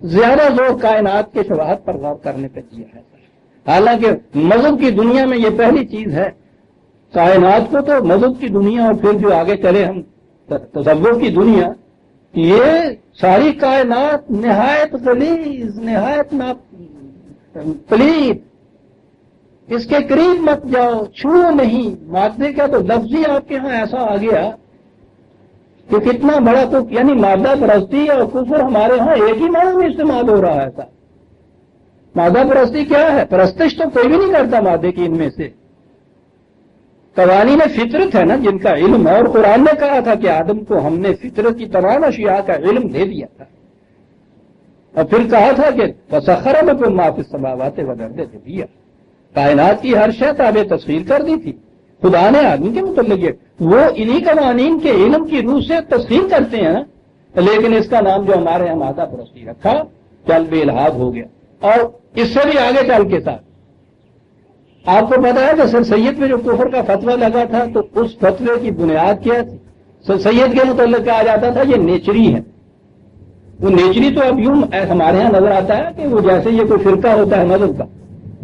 [SPEAKER 1] زیادہ زور کائنات کے شواہد پر غور کرنے پہ دیا ہے، حالانکہ مذہب کی دنیا میں یہ پہلی چیز ہے۔ کائنات کو تو مذہب کی دنیا اور پھر جو آگے چلے ہم تصور کی دنیا، یہ ساری کائنات نہایت غلیظ، نہایت پلیت، اس کے قریب مت جاؤ، چھو نہیں۔ مادے کا تو لفظ ہی آپ کے ہاں ایسا آ گیا کہ کتنا بڑا، تو یعنی مادہ پرستی اور کفر ہمارے ہاں ایک ہی معنی میں استعمال ہو رہا ہے ایسا۔ مادہ پرستی کیا ہے؟ پرستش تو کوئی بھی نہیں کرتا مادے کی ان میں سے۔ قوانین فطرت ہے نا جن کا علم ہے، اور قرآن نے کہا تھا کہ آدم کو ہم نے فطرت کی تمام اشیاء کا علم دے دیا تھا، اور پھر کہا تھا کہ فسخر لکم ما فی السماوات والارض دیا، کائنات کی ہر شے تابع تسخیر کر دی تھی۔ خدا نے آدمی کے متعلق وہ انہی قوانین کے علم کی روح سے تسخیر کرتے ہیں، لیکن اس کا نام جو ہمارے یہاں مادہ پرستی رکھا، چل بے الحاظ ہو گیا۔ اور اس سے بھی آگے چل کے ساتھ آپ کو پتا ہے کہ سر سید پہ جو کفر کا فتویٰ لگا تھا تو اس فتوے کی بنیاد کیا تھی؟ سر سید کے متعلق کہا جاتا تھا یہ نیچری ہے۔ وہ نیچری تو اب یوں ہمارے ہاں نظر آتا ہے کہ وہ جیسے یہ کوئی فرقہ ہوتا ہے مذہب کا،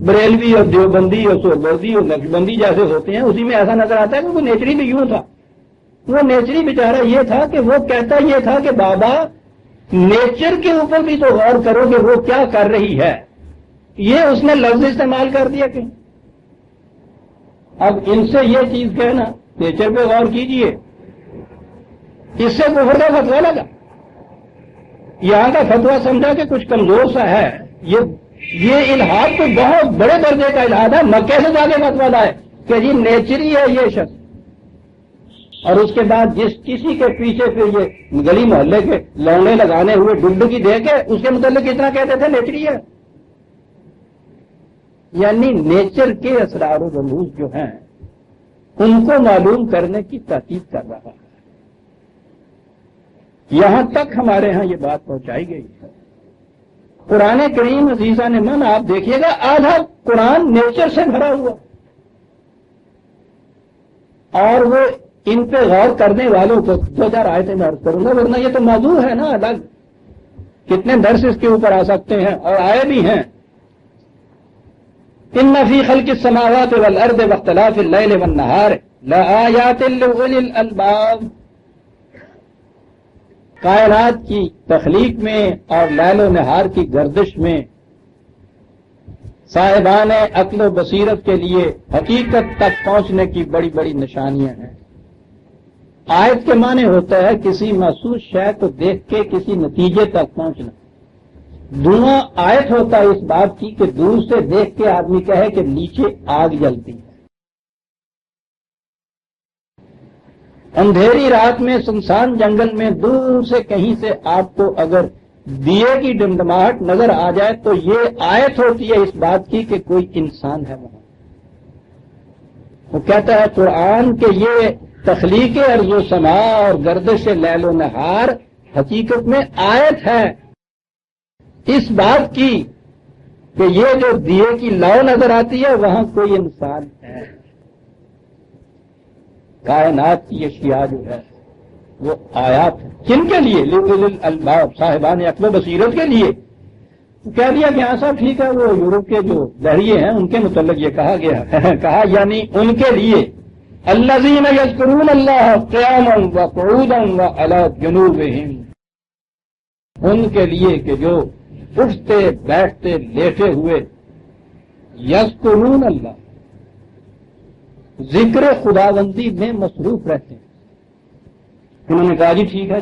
[SPEAKER 1] بریلوی اور دیوبندی اور سہروردی اور نقشبندی جیسے ہوتے ہیں، اسی میں ایسا نظر آتا ہے کہ وہ نیچری بھی یوں تھا۔ وہ نیچری بیچارہ یہ تھا کہ وہ کہتا یہ تھا کہ بابا نیچر کے اوپر بھی تو غور کرو کہ وہ کیا کر رہی ہے۔ یہ اس نے لفظ استعمال کر دیا کہ اب ان سے یہ چیز کہنا نیچر پہ غور کیجئے، اس سے کفر کا فتویٰ لگا۔ یہاں کا فتویٰ سمجھا کہ کچھ کمزور سا ہے، یہ الحاد تو بہت بڑے درجے کا الحاد ہے۔ مکے سے جا کے فتویٰ لائے کہ جی نیچری ہے یہ شخص، اور اس کے بعد جس کسی کے پیچھے پھر یہ گلی محلے کے لونڈے لگانے ہوئے ڈبڈکی دے کے اس کے متعلق اتنا کہتے تھے نیچری ہے۔ یعنی نیچر کے اسرار و رموز جو ہیں ان کو معلوم کرنے کی تاکید کر رہا ہے۔ یہاں تک ہمارے ہاں یہ بات پہنچائی گئی ہے۔ قرآن کریم عزیزان من آپ دیکھیے گا آدھا قرآن نیچر سے بھرا ہوا، اور وہ ان پہ غور کرنے والوں کو 2000 آیتیں میں عرض کروں گا، ورنہ یہ تو موضوع ہے نا الگ، کتنے درس اس کے اوپر آ سکتے ہیں اور آئے بھی ہیں۔ ان فی خلق السماوات والارض واختلاف اللیل والنہار لآیات لأولی الالباب، کائنات کی تخلیق میں اور لیل و نہار کی گردش میں صاحبان عقل و بصیرت کے لیے حقیقت تک پہنچنے کی بڑی بڑی نشانیاں ہیں۔ آیت کے معنی ہوتا ہے کسی محسوس شے کو دیکھ کے کسی نتیجے تک پہنچنا۔ دھواں آیت ہوتا ہے اس بات کی کہ دور سے دیکھ کے آدمی کہے کہ نیچے آگ جلتی ہے۔ اندھیری رات میں سنسان جنگل میں دور سے کہیں سے آپ کو اگر دیے کی ڈمڈماہٹ نظر آ جائے تو یہ آیت ہوتی ہے اس بات کی کہ کوئی انسان ہے وہاں. وہ کہتا ہے قرآن کہ یہ تخلیق ارض و سما اور گردش لیل و نہار حقیقت میں آیت ہے اس بات کی کہ یہ جو دیے کی لو نظر آتی ہے وہاں کوئی انسان ہے. کائنات کی اشیاء جو ہے وہ آیات ہے. کن کے لیے؟ لِأُولِي الْأَلْبَابِ، صاحبان عقل و بصیرت کے لیے. کہہ دیا کہ ہاں صاحب ٹھیک ہے، وہ یورپ کے جو لہریے ہیں ان کے متعلق یہ کہا گیا ہے کہا یعنی ان کے لیے الذین یذکرون اللہ قیاما وقعودا وعلی جنوبہم، ان کے لیے کہ جو اٹھتے بیٹھتے لیٹے ہوئے یذکرون اللہ، ذکر خداوندی میں مصروف رہتے ہیں. انہوں نے کہا جی ٹھیک ہے،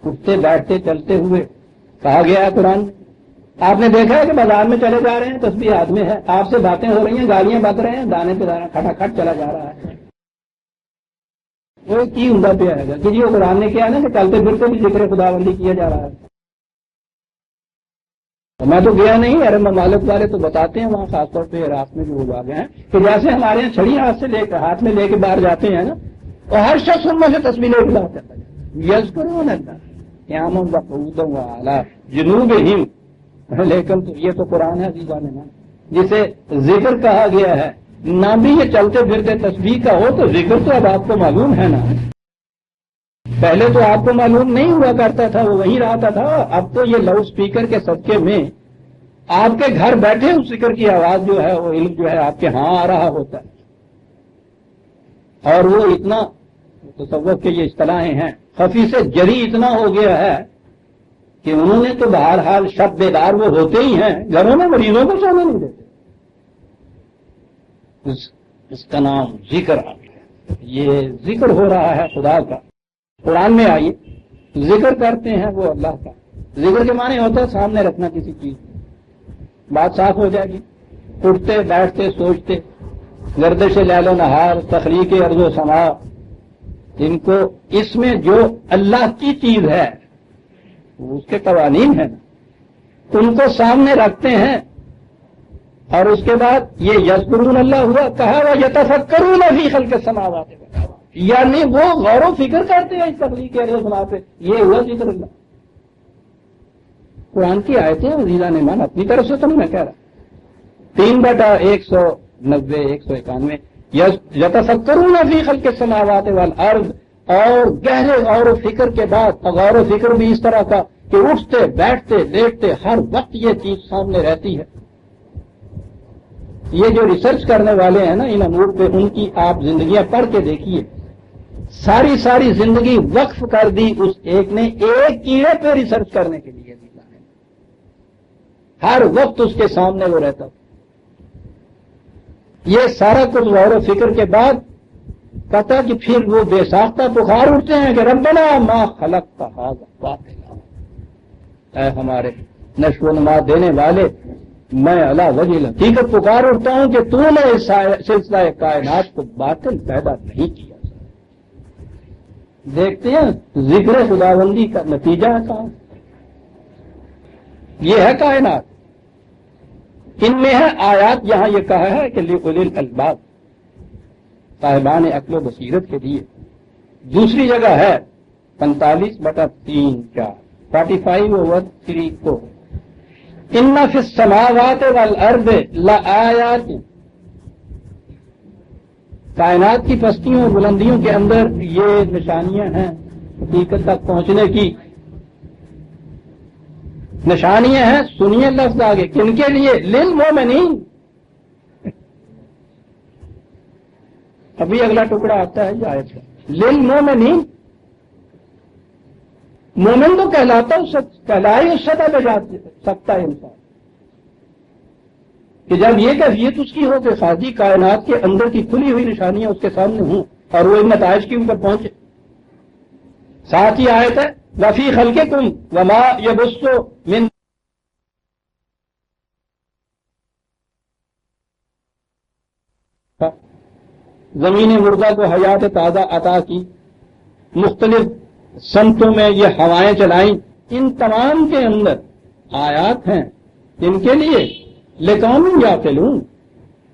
[SPEAKER 1] اٹھتے بیٹھتے چلتے ہوئے کہا گیا ہے قرآن میں. آپ نے دیکھا ہے کہ بازار میں چلے جا رہے ہیں، تسبیح ہاتھ میں ہے، آپ سے باتیں ہو رہی ہیں، گالیاں بک رہے ہیں، دانے پہ دانا کھٹا کھٹ چلا جا رہا ہے. وہ کی عمدہ پہ آئے گا کہ جی وہ قرآن نے کیا نا کہ چلتے پھرتے بھی ذکر خداوندی کیا جا رہا ہے. میں تو گیا نہیں، عرب ممالک والے تو بتاتے ہیں وہاں خاص طور پہ عراق میں جو لوگ آ گئے ہیں کہ جیسے ہمارے یہاں چھڑی ہاتھ میں لے کے باہر جاتے ہیں نا، اور ہر شخص ان میں سے تصویر لے کے باہر چلتا ہے. یذکرون اللہ قیاما وقعودا وعلی جنوبہم. لیکن یہ تو قرآن ہے عزیزان نے جسے ذکر کہا گیا ہے، نہ بھی یہ چلتے پھرتے تسبیح کا ہو تو ذکر تو اب آپ کو معلوم ہے نا. پہلے تو آپ کو معلوم نہیں ہوا کرتا تھا، وہ وہیں رہتا تھا. اب تو یہ لاؤڈ اسپیکر کے صدقے میں آپ کے گھر بیٹھے اس ذکر کی آواز جو ہے وہ علم جو ہے آپ کے ہاں آ رہا ہوتا ہے. اور وہ اتنا تصوف کے یہ اصطلاحیں ہیں، خفی سے جری اتنا ہو گیا ہے کہ انہوں نے تو بہرحال شب بیدار وہ ہوتے ہی ہیں، گھروں میں مریضوں کو سونے نہیں دیتے. اس کا نام ذکر آ گیا. یہ ذکر ہو رہا ہے خدا کا. قرآن میں آئیے ذکر کرتے ہیں وہ اللہ کا. ذکر کے معنی ہوتا ہے سامنے رکھنا کسی چیز. بات صاف ہو جائے گی. اٹھتے بیٹھتے سوچتے، گردش لیل و نہار، تخلیق ارض و سما، ان کو اس میں جو اللہ کی چیز ہے اس کے قوانین ہیں ان کو سامنے رکھتے ہیں. اور اس کے بعد یہ یذکرون اللہ ہوا، کہا وہ یتفکرون فی خلق السماوات والارض، یعنی وہ غور و فکر کرتے ہیں اس تخلیق ارض و سما پہ. یہ ہوا ذکر اللہ. قرآن کی آیتیں عزیزان ایمان اپنی طرف سے تو نہیں میں کہہ رہا. 3/190 191 یتفکرون فی خلق السماوات والارض. اور گہرے غور و فکر کے بعد، غور و فکر بھی اس طرح کا کہ اٹھتے بیٹھتے لیٹتے ہر وقت یہ چیز سامنے رہتی ہے. یہ جو ریسرچ کرنے والے ہیں نا ان امور پہ، ان کی آپ زندگیاں پڑھ کے دیکھیے. ساری زندگی وقف کر دی اس ایک نے ایک کیڑے پہ ریسرچ کرنے کے لیے. ہر وقت اس کے سامنے وہ رہتا. یہ سارا کچھ غور و فکر کے بعد کہتا کہ پھر وہ بے ساختہ بخار اٹھتے ہیں کہ ربنا ما خلقت ھذا باطلا، اے ہمارے نشو و نما دینے والے، میں علی وجہ الحقیقت پکار اٹھتا ہوں کہ تو نے اس سلسلہ کائنات کو باطل پیدا نہیں کیا. دیکھتے ہیں ذکر خداوندی کا نتیجہ ہے کہاں. یہ ہے کائنات. ان میں ہے آیات. یہاں یہ کہا ہے کہ لِأُولِي الْأَلْبَابِ، صاحبان عقل و بصیرت کے لیے. دوسری جگہ ہے 45/3 45/3 کو ان فی السماوات والارض لآیات، کائنات کی پستیوں اور بلندیوں کے اندر یہ نشانیاں ہیں حقیقت تک پہنچنے کی. نشانیاں ہیں. سنیے لفظ آگے کن کے لیے؟ للمومنین. ابھی اگلا ٹکڑا آتا ہے یہ آیت کا. للمومنین، مومن تو کہلاتا کہلائے اس سطح پہ جا سکتا ہے انسان کہ جب یہ کیفیت اس کی ہو کہ خاصی کائنات کے اندر کی کھلی ہوئی نشانیاں اس کے سامنے ہوں اور وہ ان نتائج کے اوپر پہنچے. ساتھ ہی آیت ہے وفی خلقکم وما یبث من، زمین مردہ کو حیات تازہ عطا کی، مختلف سمتوں میں یہ ہوائیں چلائیں ان تمام کے اندر آیات ہیں ان کے لیے لقوم یعقلون.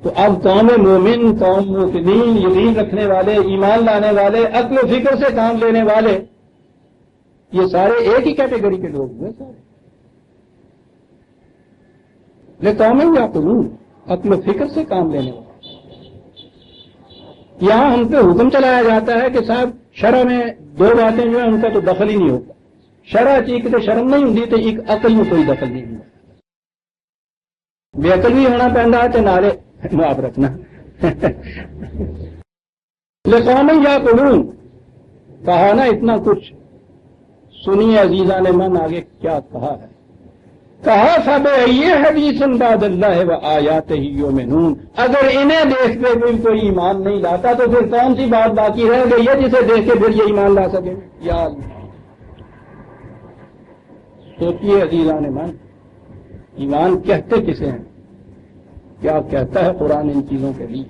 [SPEAKER 1] تو اب قوم مومن، قوم موقنین، یقین رکھنے والے، ایمان لانے والے، عقل و فکر سے کام لینے والے، یہ سارے ایک ہی کیٹیگری کے لوگ ہوئے سارے. لقوم یعقلون، عقل و فکر سے کام لینے والے. یہاں ہم پہ حکم چلایا جاتا ہے کہ صاحب شرع میں دو باتیں جو ہیں ان کا تو دخل ہی نہیں ہوتا. شرع چیک تو شرم نہیں ہوتی تو ایک عقل میں کوئی دخل نہیں ہوتا. بے عقل بھی ہونا پہنتا ہے تو نعرے معاف رکھنا. لقوم یعقلون کہا نا اتنا کچھ. سنیے عزیزان من آگے کیا کہا ہے. کہا فبأي حدیث بعد اللہ وآیاتہ یؤمنون. اگر انہیں دیکھ کے کوئی ایمان نہیں لاتا تو پھر کون سی بات باقی رہ گئی ہے جسے دیکھ کے پھر یہ ایمان لا سکے؟ یا اللہ سوچیے عزیزان من، ایمان کہتے کسے ہیں؟ کیا کہتا ہے قرآن ان چیزوں کے لیے؟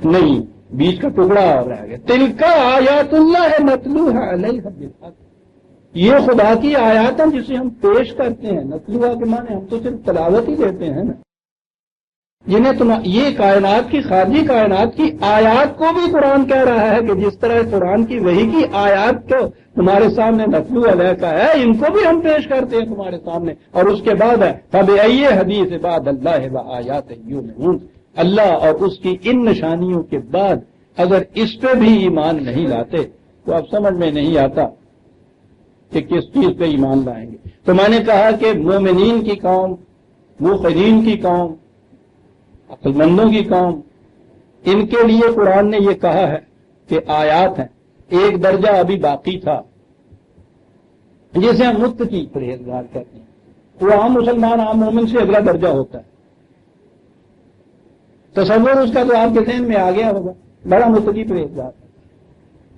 [SPEAKER 1] نہیں، بیچ کا ٹکڑا رہ گیا. تلک آیات اللہ نتلوها علیک بالحق. یہ خدا کی آیات ہیں جسے ہم پیش کرتے ہیں. نتلوها کے معنی ہم تو صرف تلاوت ہی دیتے ہیں نا. جنہیں یہ کائنات کی، خارجی کائنات کی آیات کو بھی قرآن کہہ رہا ہے کہ جس طرح قرآن کی وحی کی آیات کو تمہارے سامنے نتلو علیک ہے، ان کو بھی ہم پیش کرتے ہیں تمہارے سامنے. اور اس کے بعد ہے فبأي حدیث بعد اللہ وآیاتہ یؤمنون. اللہ اور اس کی ان نشانیوں کے بعد اگر اس پہ بھی ایمان نہیں لاتے تو اب سمجھ میں نہیں آتا کہ کس چیز پہ ایمان لائیں گے. تو میں نے کہا کہ مومنین کی قوم، موقنین کی قوم، عقل مندوں کی قوم، ان کے لیے قرآن نے یہ کہا ہے کہ آیات ہیں. ایک درجہ ابھی باقی تھا جسے ہم متقی پرہیزگار کہتے ہیں. وہ عام مسلمان، عام مومن سے اگلا درجہ ہوتا ہے. تصور اس کا تو آپ کے ذہن میں آ گیا ہوگا، بڑا متقی پرہیزگار.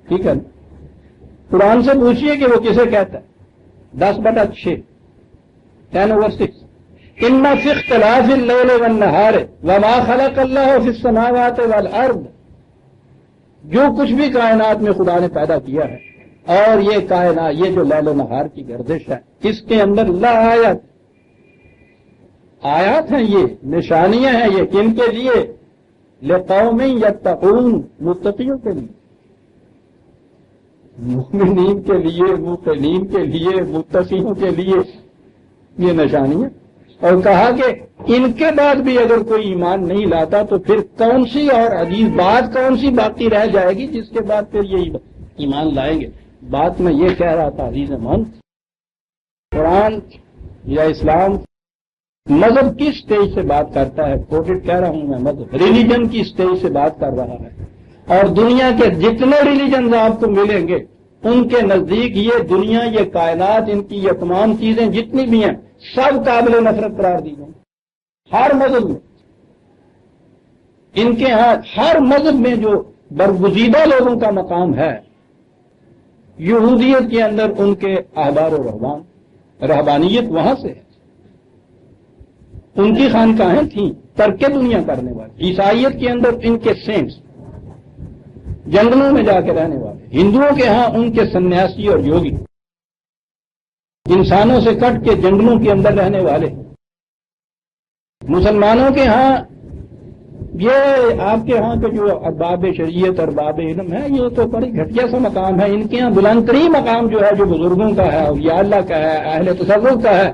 [SPEAKER 1] ٹھیک ہے نا؟ قرآن سے پوچھئے کہ وہ کسے کہتا ہے. 10/6 10/6 ان فی اختلاف اللیل والنہار وما خلق اللہ فی السماوات والارض. جو کچھ بھی کائنات میں خدا نے پیدا کیا ہے اور یہ کائنات، یہ جو لیل و نہار کی گردش ہے، اس کے اندر لآیات، آیات ہیں، یہ نشانیاں ہیں. یہ کن کے لیے؟ لقوم یتقون، متقیوں کے لیے، مومنین کے لیے، موقنین کے لیے، متقیوں کے لیے یہ نشانیاں. اور کہا کہ ان کے بعد بھی اگر کوئی ایمان نہیں لاتا تو پھر کون سی اور عزیز بات کون سی باقی رہ جائے گی جس کے بعد پھر یہ ایمان لائیں گے. بات میں یہ کہہ رہا تھا عزیز من، قرآن یا اسلام مذہب کی سٹیج سے بات کرتا ہے. کوٹڈ کہہ رہا ہوں میں، مذہب ریلیجن کی سٹیج سے بات کر رہا ہے. اور دنیا کے جتنے ریلیجنز آپ کو ملیں گے ان کے نزدیک یہ دنیا، یہ کائنات، ان کی یہ تمام چیزیں جتنی بھی ہیں سب قابل نفرت قرار دی گئی. ہر مذہب میں، ان کے ہاں ہر مذہب میں جو برگزیدہ لوگوں کا مقام ہے، یہودیت کے اندر ان کے احبار و رہبان، رہبانیت وہاں سے ہے. ان کی خانقاہیں تھیں ترک دنیا کرنے والے. عیسائیت کے اندر ان کے سینٹس، جنگلوں میں جا کے رہنے والے. ہندوؤں کے ہاں ان کے سنیاسی اور یوگی، انسانوں سے کٹ کے جنگلوں کے اندر رہنے والے. مسلمانوں کے ہاں یہ آپ کے ہاں کے جو ارباب شریعت اور ارباب علم ہے، یہ تو بڑی گھٹیا سا مقام ہے. ان کے ہاں بلند ترین مقام جو ہے، جو بزرگوں کا ہے، اولیاء اللہ کا ہے، اہل تصوف کا ہے،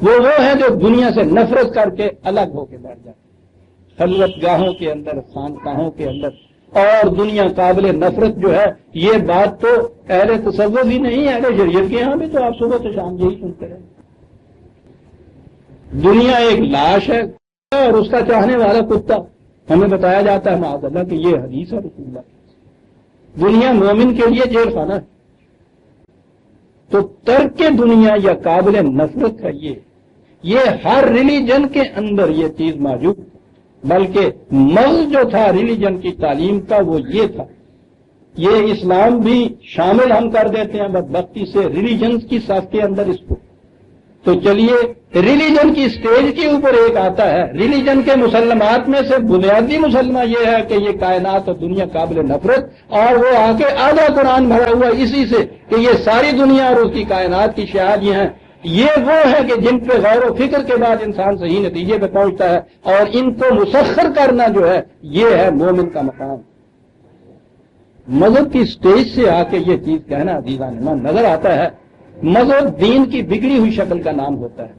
[SPEAKER 1] وہ ہیں جو دنیا سے نفرت کر کے الگ ہو کے بیٹھ جاتے ہیں خلوت گاہوں کے اندر، خانقاہوں کے اندر. اور دنیا قابل نفرت جو ہے، یہ بات تو اہل تصوف ہی نہیں، اہل شریعت کے ہاں بھی تو آپ صبح سے شام یہی سنتے رہے. دنیا ایک لاش ہے اور اس کا چاہنے والا کتا. ہمیں بتایا جاتا ہے معاذ اللہ کہ یہ حدیث ہے رسول اللہ. دنیا مومن کے لیے جیل خانہ ہے. تو ترک دنیا یا قابل نفرت ہے یہ ہر ریلیجن کے اندر یہ چیز موجود. بلکہ مغز جو تھا ریلیجن کی تعلیم کا وہ یہ تھا. یہ اسلام بھی شامل ہم کر دیتے ہیں بدبختی سے ریلیجنز کی صف کے اندر اس کو. تو چلیے ریلیجن کی سٹیج کے اوپر ایک آتا ہے. ریلیجن کے مسلمات میں سے بنیادی مسلمہ یہ ہے کہ یہ کائنات اور دنیا قابل نفرت، اور وہ آ کے آدھا قرآن بھرا ہوا اسی سے کہ یہ ساری دنیا اور اس کی کائنات کی شہادی ہیں. یہ وہ ہے کہ جن پہ غور و فکر کے بعد انسان صحیح نتیجے پہ پہنچتا ہے، اور ان کو مسخر کرنا جو ہے یہ ہے مومن کا مقام. مذہب کی سٹیج سے آ کے یہ چیز کہنا عزیزان ایمان نظر آتا ہے. مذہب دین کی بگڑی ہوئی شکل کا نام ہوتا ہے.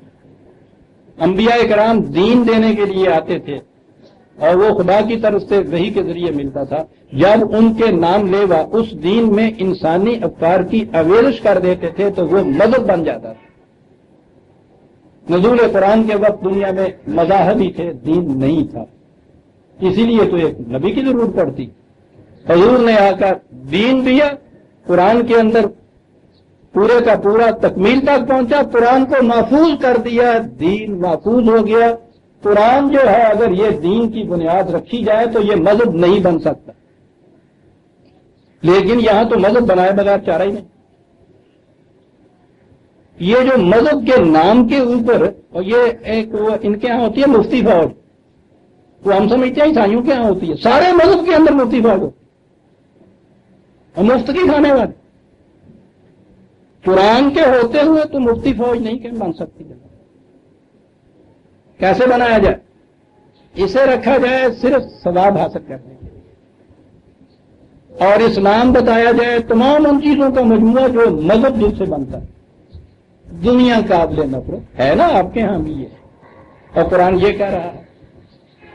[SPEAKER 1] انبیاء کرام دین دینے کے لیے آتے تھے اور وہ خدا کی طرف سے وحی کے ذریعے ملتا تھا. جب ان کے نام لیوا اس دین میں انسانی افکار کی آویزش کر دیتے تھے تو وہ مذہب بن جاتا تھا. نزول قرآن کے وقت دنیا میں مذاہب ہی تھے، دین نہیں تھا. اسی لیے تو ایک نبی کی ضرورت پڑتی. حضور نے آ کر دین دیا، قرآن کے اندر پورے کا پورا تکمیل تک پہنچا، قرآن کو محفوظ کر دیا، دین محفوظ ہو گیا. قرآن جو ہے اگر یہ دین کی بنیاد رکھی جائے تو یہ مذہب نہیں بن سکتا. لیکن یہاں تو مذہب بنائے بغیر چارہ ہی نہیں. یہ جو مذہب کے نام کے اوپر، اور یہ ایک ان کے ہاں ہوتی ہے مفتی فوج، وہ ہم سمجھتے ہیں عیسائیوں کے ہاں ہوتی ہے. سارے مذہب کے اندر مفتی فوج ہو اور مفت کی کھانے والے. قرآن کے ہوتے ہوئے تو مفتی فوج نہیں کہ بن سکتی. کیسے بنایا جائے؟ اسے رکھا جائے صرف ثواب حاصل کرنے کے لیے، اور اسلام بتایا جائے تمام ان چیزوں کا مجموعہ جو مذہب جن سے بنتا ہے. دنیا قابل نفرت ہے نا آپ کے ہاں بھی یہ، اور قرآن یہ کہہ رہا ہے.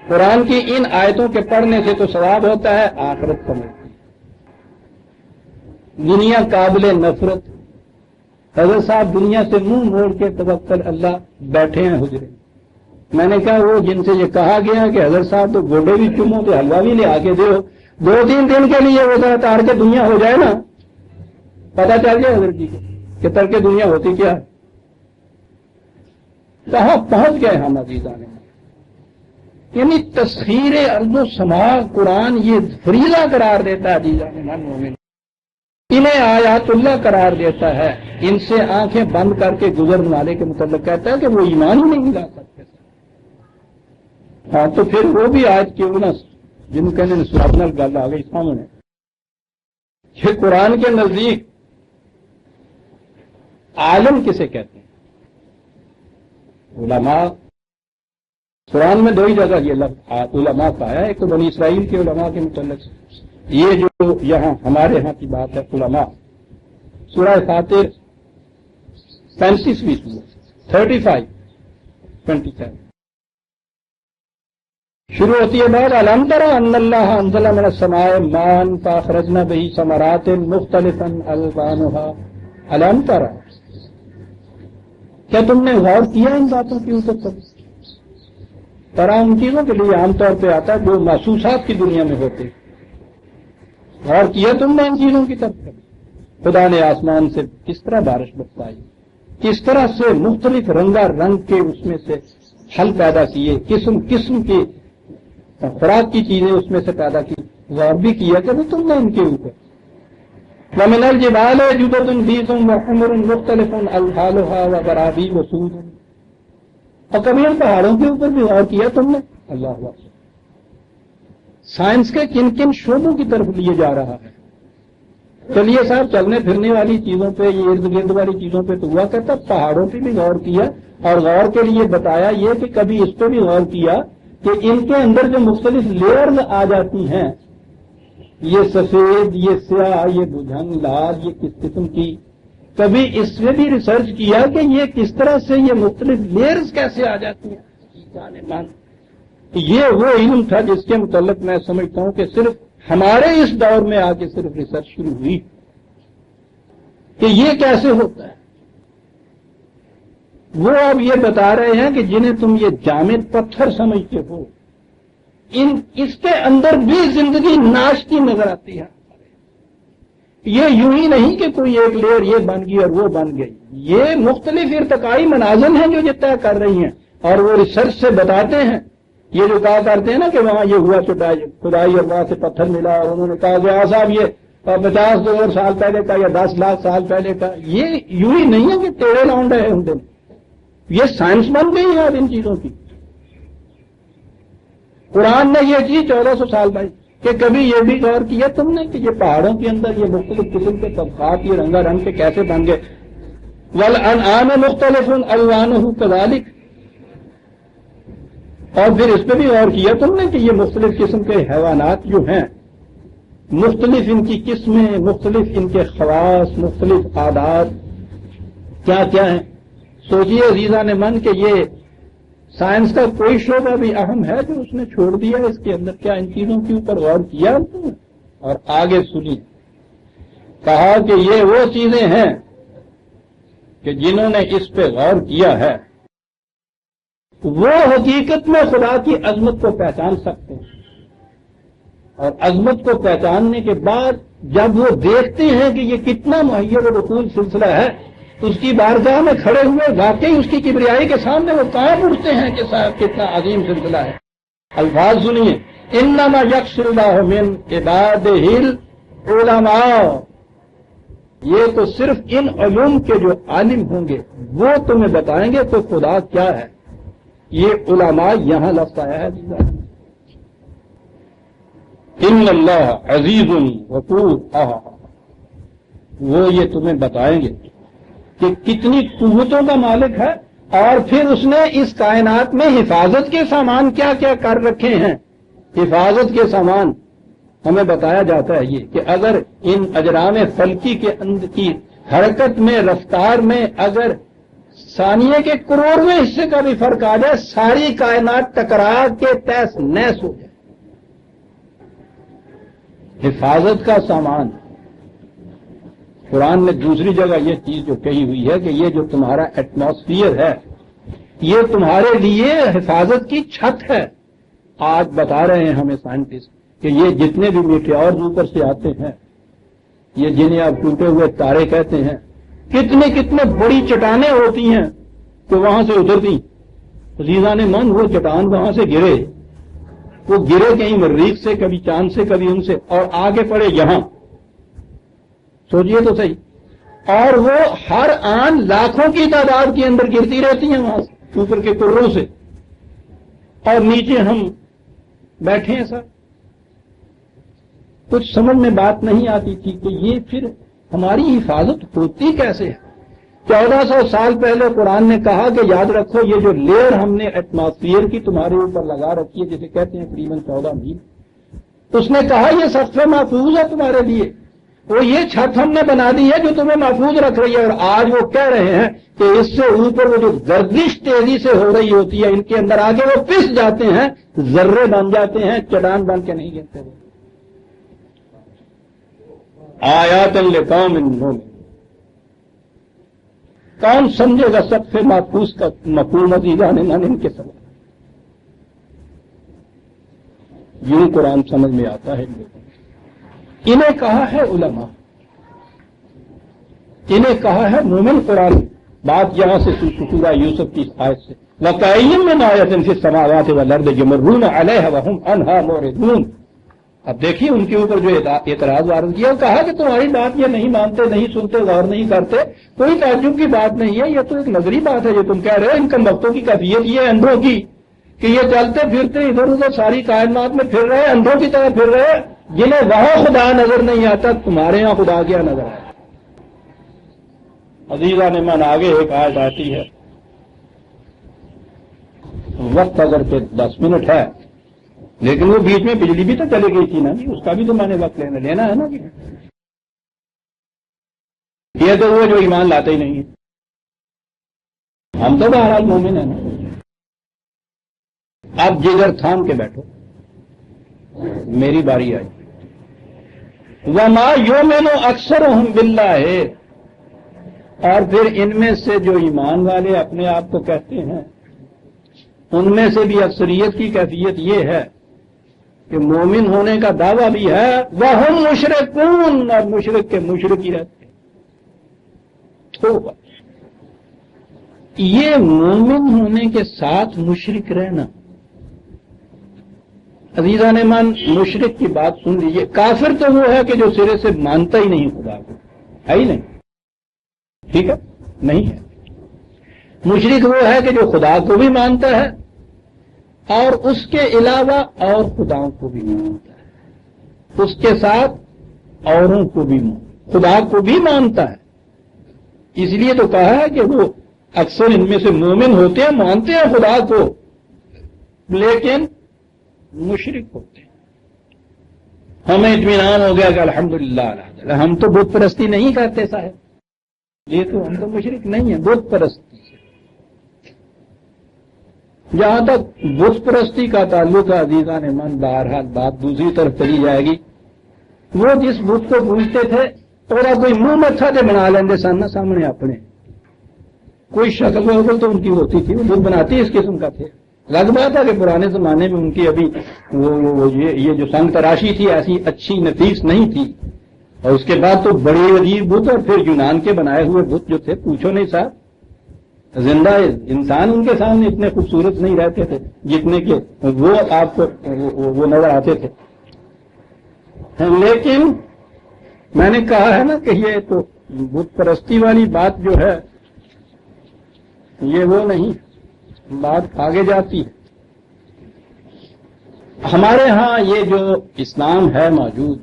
[SPEAKER 1] قرآن کی ان آیتوں کے پڑھنے سے تو ثواب ہوتا ہے، آخرت کو ملتی ہے. دنیا قابل نفرت. حضرت صاحب دنیا سے منہ موڑ کے توکل اللہ بیٹھے ہیں حجرے. میں نے کہا وہ جن سے یہ کہا گیا کہ حضرت صاحب تو گوڈے بھی چومو تو حلوہ بھی لے آ کے دو، 2-3 دن کے لیے وہ ذرا تار کے دنیا ہو جائے نا، پتہ چل جائے حضرت جی کو کہ تر کے دنیا ہوتی کیا ہے. کہاں پہنچ گئے ہم عزیزان. یعنی تسخیر ارض و سما قرآن یہ فریضہ قرار دیتا ہے عزیزان مومن. انہیں آیات اللہ قرار دیتا ہے. ان سے آنکھیں بند کر کے گزرنے والے کے متعلق کہتا ہے کہ وہ ایمان ہی نہیں لا سکتے. ہاں تو پھر وہ بھی آیت کیوں نہ جن کہنے سراپنل گل آ گئی سامنے. یہ قرآن کے نزدیک عالم کسے کہتے ہیں؟ علماء. قرآن میں 2 ہی جگہ یہ لفظ علماء کا ہے. ایک تو بنی اسرائیل کے علماء کے متعلق، یہ جو یہاں ہمارے ہاں کی بات ہے علماء. سورہ فاطر 35ویں سورہ 35-27 شروع ہوتی ہے. بعد الم تر ان اللہ انزل من السماء ماء فاخرجنا به ثمرات مختلفا الوانها. الم تر، کیا تم نے غور کیا ان باتوں کے اوپر؟ طرح ان چیزوں کے لیے عام طور پہ آتا ہے جو محسوسات کی دنیا میں ہوتے. غور کیا تم نے ان چیزوں کی طرف؟ خدا نے آسمان سے کس طرح بارش برسائی، کس طرح سے مختلف رنگا رنگ کے اس میں سے پھل پیدا کیے، قسم قسم کی خوراک کی چیزیں اس میں سے پیدا کی. غور بھی کیا کہ تم نے ان کے اوپر. وَمِنَ الْجِبَالِ جُدَدٌ بِيضٌ وَحُمْرٌ مُخْتَلِفٌ أَلْوَانُهَا وَغَرَابِيبُ سُودٌ. اور کبھی ان پہاڑوں کے اوپر بھی غور کیا تم نے؟ اللہ اکبر. سائنس کے کن کن شعبوں کی طرف لیے جا رہا ہے. چلیے صاحب چلنے پھرنے والی چیزوں پہ، یہ ارد گرد والی چیزوں پہ تو ہوا کرتا، پہاڑوں پہ بھی غور کیا. اور غور کے لیے بتایا یہ کہ کبھی اس پہ بھی غور کیا کہ ان کے اندر جو مختلف لیئرز آ جاتی ہیں، یہ سفید، یہ سیاہ، یہ بجھن لال، یہ کس قسم کی. کبھی اس میں بھی ریسرچ کیا کہ یہ کس طرح سے یہ مختلف لیئرز کیسے آ جاتی ہیں. یہ وہ علم تھا جس کے متعلق میں سمجھتا ہوں کہ صرف ہمارے اس دور میں آ کے صرف ریسرچ شروع ہوئی کہ یہ کیسے ہوتا ہے. وہ اب یہ بتا رہے ہیں کہ جنہیں تم یہ جامد پتھر سمجھتے ہو، اس کے اندر بھی زندگی ناشتی نظر آتی ہے. یہ یوں ہی نہیں کہ کوئی ایک لیئر یہ بن گئی اور وہ بن گئی. یہ مختلف ارتقائی مناظر ہیں جو یہ طے کر رہی ہیں، اور وہ ریسرچ سے بتاتے ہیں. یہ جو کہا کرتے ہیں نا کہ وہاں یہ ہوا کھدائی اور وہاں سے پتھر ملا اور انہوں نے کہا کہ ہاں صاحب یہ 50 سال پہلے کا یا 10 لاکھ سال پہلے کا. یہ یوں ہی نہیں ہے کہ ٹیڑے لونڈے ہیں ان دن. یہ سائنس بن گئی ہے اب ان چیزوں کی. قرآن نے یہ چیز 1400 سال بعد کہ کبھی یہ بھی غور کیا تم نے کہ یہ پہاڑوں کے اندر یہ مختلف قسم کے طبقات یہ رنگا رنگ کے کیسے بن گئے؟ والانعام مختلف الوانہ کذالک. اور پھر اس پہ بھی غور کیا تم نے کہ یہ مختلف قسم کے حیوانات جو ہیں مختلف ان کی قسمیں، مختلف ان کے خواص، مختلف عادات کیا کیا ہیں. سوچیے عزیزان من کہ یہ سائنس کا کوئی شعبہ بھی اہم ہے جو اس نے چھوڑ دیا اس کے اندر؟ کیا ان چیزوں کے اوپر غور کیا؟ اور آگے سنی کہا کہ یہ وہ چیزیں ہیں کہ جنہوں نے اس پہ غور کیا ہے وہ حقیقت میں خدا کی عظمت کو پہچان سکتے ہیں. اور عظمت کو پہچاننے کے بعد جب وہ دیکھتے ہیں کہ یہ کتنا مہیب و رسول سلسلہ ہے، اس کی بارگاہ میں کھڑے ہوئے واقعی اس کی کبریائی کے سامنے وہ کہاں اٹھتے ہیں کہ صاحب کتنا عظیم سلسلہ ہے. الفاظ سنیے، انما یخشی اللہ من عبادہ العلماء. یہ تو صرف ان علوم کے جو عالم ہوں گے وہ تمہیں بتائیں گے تو خدا کیا ہے. یہ علماء یہاں لفظ آیا ہے. ان اللہ عزیز غفور، وہ یہ تمہیں بتائیں گے کہ کتنی قوتوں کا مالک ہے. اور پھر اس نے اس کائنات میں حفاظت کے سامان کیا کیا کر رکھے ہیں. حفاظت کے سامان ہمیں بتایا جاتا ہے یہ کہ اگر ان اجرام فلکی کے اندر کی حرکت میں، رفتار میں اگر ثانیے کے کروڑویں حصے کا بھی فرق آ جائے ساری کائنات ٹکرا کے تیس نیس ہو جائے. حفاظت کا سامان. قرآن نے دوسری جگہ یہ چیز جو کہی ہوئی ہے کہ یہ جو تمہارا ایٹماسفیئر ہے یہ تمہارے لیے حفاظت کی چھت ہے. آج بتا رہے ہیں ہمیں سائنٹسٹ کہ یہ جتنے بھی میٹیورز اوپر سے آتے ہیں، یہ جنہیں آپ ٹوٹے ہوئے تارے کہتے ہیں، کتنے کتنے بڑی چٹانیں ہوتی ہیں کہ وہاں سے اترتی. عزیزان من وہ چٹان وہاں سے گرے، وہ گرے کہیں مریخ سے، کبھی چاند سے، کبھی ان سے، اور آگے پڑے یہاں. سوچئے تو صحیح. اور وہ ہر آن لاکھوں کی تعداد کے اندر گرتی رہتی ہیں وہاں سے اوپر کے کروں سے، اور نیچے ہم بیٹھے ہیں. سر کچھ سمجھ میں بات نہیں آتی تھی کہ یہ پھر ہماری حفاظت ہوتی کیسے ہے. 1400 سال پہلے قرآن نے کہا کہ یاد رکھو یہ جو لیئر ہم نے ایٹماسفیئر کی تمہارے اوپر لگا رکھی ہے جسے کہتے ہیں تقریباً 14 میل، اس نے کہا یہ سب سے محفوظ ہے تمہارے لیے. وہ یہ چھت ہم نے بنا دی ہے جو تمہیں محفوظ رکھ رہی ہے. اور آج وہ کہہ رہے ہیں کہ اس سے اوپر وہ جو گردش تیزی سے ہو رہی ہوتی ہے ان کے اندر آگے وہ پس جاتے ہیں، ذرے بن جاتے ہیں، چٹان بن کے نہیں گرتے. آیات لقوم یؤمنون. کون سمجھے گا سب سے محفوظ کا مفہوم عزیزان من ان کے سبب. یوں قرآن سمجھ میں آتا ہے. انہیں کہا ہے علماء، انہیں کہا ہے مومن. قرآن بات یہاں سے سورہ یوسف کی آیت سے وَكَأَيِّن مِّنْ آیَةٍ فِي السَّمَاوَاتِ وَالْأَرْضِ يَمُرُّونَ عَلَيْهَا وَهُمْ عَنْهَا مُعْرِضُونَ. اب دیکھیے ان کے اوپر جو اعتراض عرض کیا، کہا کہ تمہاری بات یہ نہیں مانتے، نہیں سنتے، غور نہیں کرتے، کوئی تعجب کی بات نہیں ہے، یہ تو ایک نظری بات ہے جو تم کہہ رہے ہو. ان کم وقتوں کی کیفیت یہ ہے اندھوں کی کہ یہ چلتے پھرتے ادھر ادھر ساری کائنات میں پھر رہے، اندھوں کی طرح پھر رہے، جنہیں وہاں خدا نظر نہیں آتا. تمہارے ہاں خدا کیا نظر آئے. عزیزان من آگے ایک آیت آتی ہے. وقت اگر کہ 10 منٹ ہے لیکن وہ بیچ میں بجلی بھی تو چلی گئی تھی نا جی، اس کا بھی تو میں نے وقت لینا ہے نا جی. یہ تو وہ جو ایمان لاتے ہی نہیں ہے. ہم تو بہرحال مومن ہیں نا. اب جگر تھام کے بیٹھو، میری باری آئی. وما یؤمن اکثرهم باللہ. اور پھر ان میں سے جو ایمان والے اپنے آپ کو کہتے ہیں ان میں سے بھی اکثریت کی کیفیت یہ ہے کہ مومن ہونے کا دعویٰ بھی ہے، وَهُمْ مُشْرِكُونَ. اور مشرک کے مشرک ہی رہتے ہیں. تو یہ مومن ہونے کے ساتھ مشرک رہنا، عزیزان من مشرک کی بات سن لیجیے. کافر تو وہ ہے کہ جو سرے سے مانتا ہی نہیں خدا کو، ہے ہی نہیں، ٹھیک ہے، نہیں ہے. مشرک وہ ہے کہ جو خدا کو بھی مانتا ہے اور اس کے علاوہ اور خداؤں کو بھی مانتا ہے، اس کے ساتھ اوروں کو بھی خدا کو بھی مانتا ہے۔ اس لیے تو کہا ہے کہ وہ اکثر ان میں سے مومن ہوتے ہیں، مانتے ہیں خدا کو، لیکن مشرک ہوتے ہیں۔ ہمیں اطمینان ہو گیا کہ الحمدللہ ہم تو بت پرستی نہیں کرتے صاحب، یہ تو ہم تو مشرک نہیں ہیں بت پرستی سے۔ جہاں تک بت پرستی کا تعلق ہے عزیزان من، بہرحال بات دوسری طرف چلی جائے گی۔ وہ جس بت کو پوجتے تھے اور کوئی منہ متھا تے بنا لیندے سن نا سامنے اپنے، کوئی شکل وکل تو ان کی ہوتی تھی، وہ بت بناتی اس قسم کا تھے۔ لگ بات ہے کہ پرانے زمانے میں ان کی ابھی یہ جو سنگ تراشی تھی ایسی اچھی نفیس نہیں تھی، اور اس کے بعد تو بڑے عجیب بت، اور پھر یونان کے بنائے ہوئے بت جو تھے پوچھو نہیں صاحب، زندہ انسان ان کے سامنے اتنے خوبصورت نہیں رہتے تھے جتنے کہ وہ آپ کو وہ نظر آتے تھے۔ لیکن میں نے کہا ہے نا کہ یہ تو بت پرستی والی بات جو ہے یہ وہ نہیں، بات آگے جاتی ہے۔ ہمارے ہاں یہ جو اسلام ہے موجود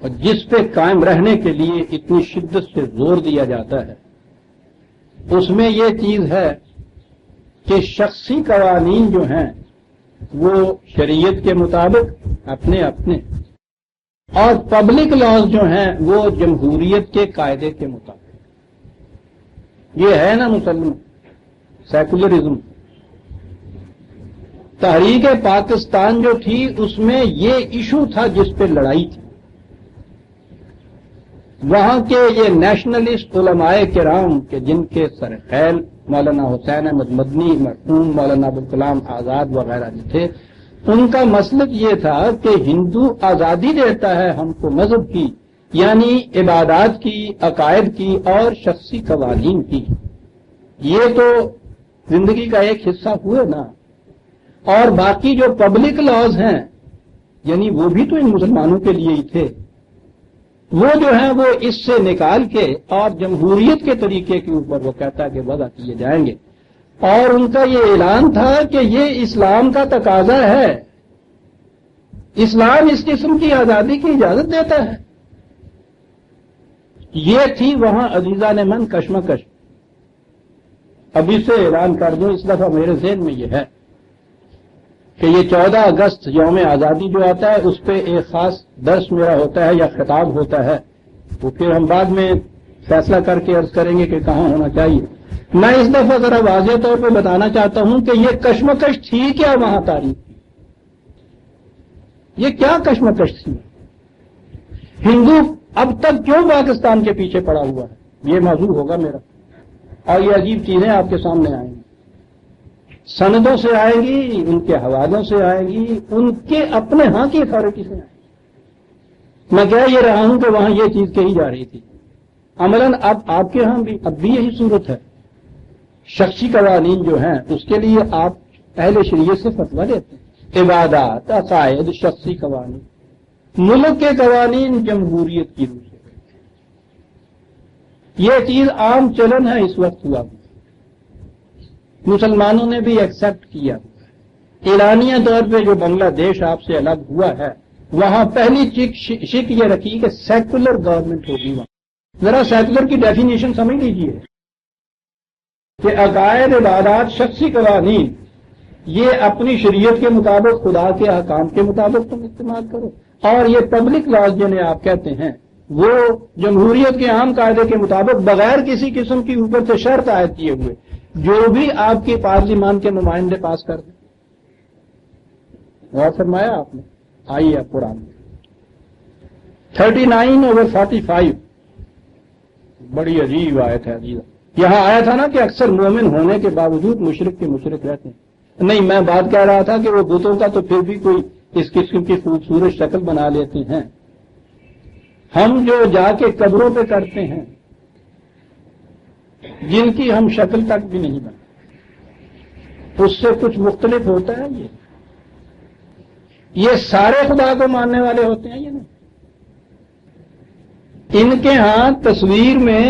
[SPEAKER 1] اور جس پہ قائم رہنے کے لیے اتنی شدت سے زور دیا جاتا ہے، اس میں یہ چیز ہے کہ شخصی قوانین جو ہیں وہ شریعت کے مطابق اپنے اپنے، اور پبلک لاز جو ہیں وہ جمہوریت کے قاعدے کے مطابق۔ یہ ہے نا مسلم سیکولرزم۔ تحریک پاکستان جو تھی اس میں یہ ایشو تھا جس پہ لڑائی تھی۔ وہاں کے یہ نیشنلسٹ علماء کرام کہ جن کے سرخیل مولانا حسین احمد مدنی، مرحوم مولانا ابوالکلام آزاد وغیرہ جو تھے، ان کا مسلک یہ تھا کہ ہندو آزادی دیتا ہے ہم کو مذہب کی، یعنی عبادات کی، عقائد کی اور شخصی قوانین کی۔ یہ تو زندگی کا ایک حصہ ہوئے نا، اور باقی جو پبلک لاز ہیں یعنی وہ بھی تو ان مسلمانوں کے لیے ہی تھے، وہ جو ہیں وہ اس سے نکال کے اور جمہوریت کے طریقے کے اوپر وہ کہتا ہے کہ وضع کیے جائیں گے، اور ان کا یہ اعلان تھا کہ یہ اسلام کا تقاضا ہے، اسلام اس قسم کی آزادی کی اجازت دیتا ہے۔ یہ تھی وہاں عزیزان من کشمکش۔ ابھی سے اعلان کر دوں، اس دفعہ میرے ذہن میں یہ ہے کہ یہ 14 اگست یوم آزادی جو آتا ہے اس پہ ایک خاص درس میرا ہوتا ہے یا خطاب ہوتا ہے، تو پھر ہم بعد میں فیصلہ کر کے عرض کریں گے کہ کہاں ہونا چاہیے۔ میں اس دفعہ ذرا واضح طور پہ بتانا چاہتا ہوں کہ یہ کشمکش تھی کیا وہاں تاریخ کی، یہ کیا کشمکش تھی، ہندو اب تک کیوں پاکستان کے پیچھے پڑا ہوا ہے، یہ موضوع ہوگا میرا، اور یہ عجیب چیزیں آپ کے سامنے آئیں گی، سندوں سے آئیں گی، ان کے حوالوں سے آئیں گی، ان کے اپنے ہاں کی اتھارٹی سے آئیں گی۔ میں کہہ یہ رہا ہوں کہ وہاں یہ چیز کہی جا رہی تھی، عملاً اب آپ کے ہاں بھی اب بھی یہی صورت ہے۔ شخصی قوانین جو ہیں اس کے لیے آپ اہل شریعت سے فتویٰ لیتے ہیں، عبادات، عقائد، شخصی قوانین، ملک کے قوانین جمہوریت کی روح سے۔ یہ چیز عام چلن ہے اس وقت ہوا، مسلمانوں نے بھی ایکسپٹ کیا۔ اعلانیہ طور پہ جو بنگلہ دیش آپ سے الگ ہوا ہے وہاں پہلی شک یہ رکھی کہ سیکولر گورنمنٹ ہوگی وہاں۔ ذرا سیکولر کی ڈیفینیشن سمجھ لیجئے کہ عقائد، عبادات، شخصی قوانین یہ اپنی شریعت کے مطابق، خدا کے احکام کے مطابق تم استعمال کرو، اور یہ پبلک لاز جنہیں آپ کہتے ہیں وہ جمہوریت کے عام قاعدے کے مطابق بغیر کسی قسم کی اوپر سے شرط عائد کیے ہوئے جو بھی آپ کی پارلیمان کے نمائندے پاس کر دیں۔ غور فرمایا آپ نے؟ آئیے اب قرآن 39/45 بڑی عجیب آیت ہے عزیزہ۔ یہاں آیا تھا نا کہ اکثر مومن ہونے کے باوجود مشرک کے مشرک رہتے ہیں۔ نہیں، میں بات کہہ رہا تھا کہ وہ بتوں کا تو پھر بھی کوئی اس قسم کی خوبصورت شکل بنا لیتے ہیں، ہم جو جا کے قبروں پہ کرتے ہیں جن کی ہم شکل تک بھی نہیں بنتے، اس سے کچھ مختلف ہوتا ہے۔ یہ سارے خدا کو ماننے والے ہوتے ہیں، یہ نہیں، ان کے ہاں تصویر میں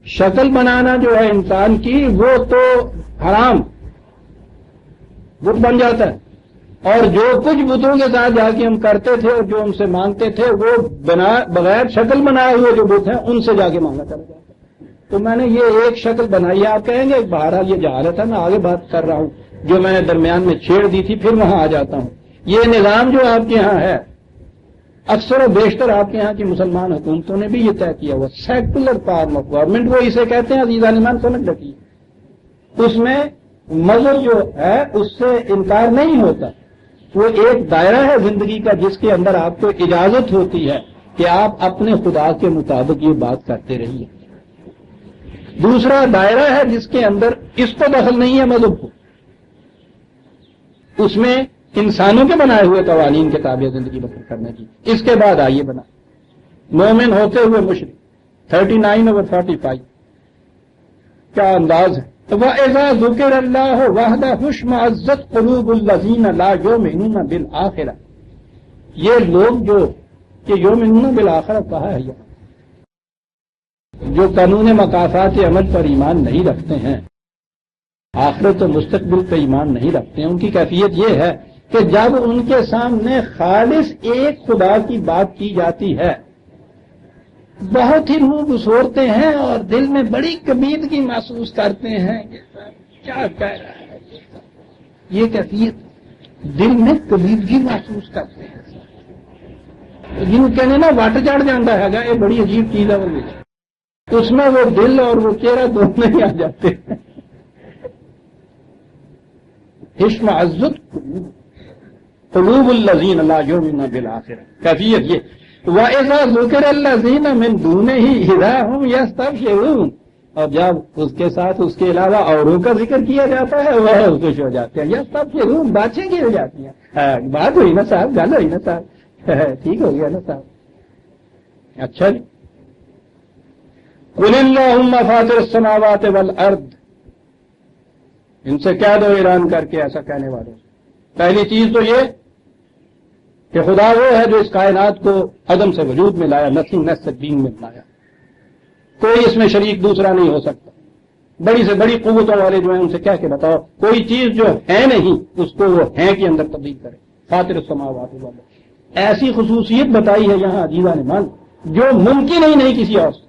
[SPEAKER 1] شکل بنانا جو ہے انسان کی وہ تو حرام، بت بن جاتا ہے، اور جو کچھ بتوں کے ساتھ جا کے ہم کرتے تھے اور جو ہم سے مانگتے تھے وہ بغیر شکل بنائے ہوئے جو بت ہیں ان سے جا کے مانگا چلا جاتا ہے۔ تو میں نے یہ ایک شکل بنائی ہے، آپ کہیں گے بہرحال یہ جہالت ہے، میں آگے بات کر رہا ہوں جو میں نے درمیان میں چھیڑ دی تھی، پھر وہاں آ جاتا ہوں۔ یہ نظام جو آپ کے ہاں ہے، اکثر و بیشتر آپ کے ہاں کی مسلمان حکومتوں نے بھی یہ طے کیا ہوا، سیکولر فارم آف گورنمنٹ وہ اسے کہتے ہیں، عزیزان ایمان سمجھ رکھیے۔ اس میں مذہب جو ہے اس سے انکار نہیں ہوتا، وہ ایک دائرہ ہے زندگی کا جس کے اندر آپ کو اجازت ہوتی ہے کہ آپ اپنے خدا کے مطابق یہ بات کرتے رہیے۔ دوسرا دائرہ ہے جس کے اندر اس کو دخل نہیں ہے مذہب کو، اس میں انسانوں کے بنائے ہوئے قوانین کے تابع زندگی بسر کرنے کی۔ اس کے بعد آئیے بنا مومن ہوتے ہوئے مشرک 39/45 کیا انداز ہے۔ وَإِذَا ذُكِرَ اللَّهُ وَحْدَهُ اشْمَأَزَّتْ قُلُوبُ الَّذِينَ لَا يُؤْمِنُونَ بِالْآخِرَةِ، یہ لوگ جو کہ یؤمنون بالآخرہ کہا ہے یہاں، جو قانون مکافات عمل پر ایمان نہیں رکھتے ہیں، آخرت و مستقبل پہ ایمان نہیں رکھتے ہیں، ان کی کیفیت یہ ہے کہ جب ان کے سامنے خالص ایک خدا کی بات کی جاتی ہے بہت ہی منہ بسورتے ہیں اور دل میں بڑی کبیدگی محسوس کرتے ہیں کہ کیا کہہ رہا ہے یہ کیفیت، دل میں کبیدگی محسوس کرتے ہیں، جن کہنے نا وٹ چڑھ جاتا ہے گا، یہ بڑی عجیب چیز ہے، اس میں وہ دل اور وہ چہرہ دونوں ہی آ جاتے ہیں۔ اشمئزت قلوب الذین لا یؤمنون بالآخرہ، کیفیت یہ۔ وَإِذَا ذُكِرَ الَّذِينَ مِن دُونِهِ إِذَا هُمْ يَسْتَبْشِرُونَ، اور جب اس کے ساتھ اس کے علاوہ اوروں کا ذکر کیا جاتا ہے وہ خوش ہو جاتے ہیں، یستبشرون، باتیں کی ہو جاتی ہیں، بات ہوئی نا صاحب، گل ہوئی نا صاحب، ٹھیک ہو گیا نا صاحب۔ اچھا جی، قُلِ اللَّهُمَّ فَاطِرَ السَّمَاوَاتِ وَالْأَرْضِ، ان سے کہہ دو اعلان کر کے ایسا کہنے والوں سے، پہلی چیز تو یہ کہ خدا وہ ہے جو اس کائنات کو عدم سے وجود میں لایا، نتھنگنیس سے بینگ میں لایا، کوئی اس میں شریک دوسرا نہیں ہو سکتا۔ بڑی سے بڑی قوتوں والے جو ہیں ان سے کہہ کے بتاؤ کوئی چیز جو ہے نہیں اس کو وہ ہے کے اندر تبدیل کرے، فاطر السماوات والارض، ایسی خصوصیت بتائی ہے یہاں عزیزان ایمان جو ممکن ہی نہیں کسی اور سے۔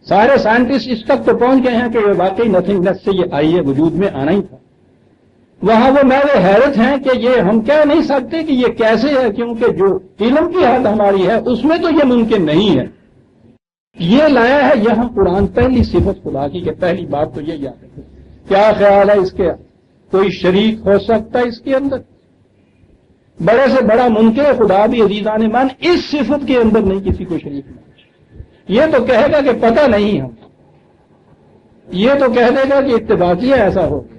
[SPEAKER 1] سارے سائنٹسٹ اس تک تو پہنچ گئے ہیں کہ یہ واقعی نتھنگنیس سے یہ آئی ہے، وجود میں آنا ہی تھا۔ وہاں وہ محض حیرت ہیں کہ یہ ہم کہہ نہیں سکتے کہ یہ کیسے ہے، کیونکہ جو علم کی حد ہماری ہے اس میں تو یہ ممکن نہیں ہے۔ یہ لایا ہے یہاں قرآن، پہلی صفت خدا کی کہ پہلی بات تو یہ یاد ہے۔ کیا خیال ہے اس کے کوئی شریک ہو سکتا ہے اس کے اندر؟ بڑے سے بڑا منکر خدا بھی عزیزان مان اس صفت کے اندر نہیں کسی کو شریک نہیں، یہ تو کہے گا کہ پتہ نہیں ہم، یہ تو کہہ دے گا کہ اتفاقیہ ایسا ہو گیا،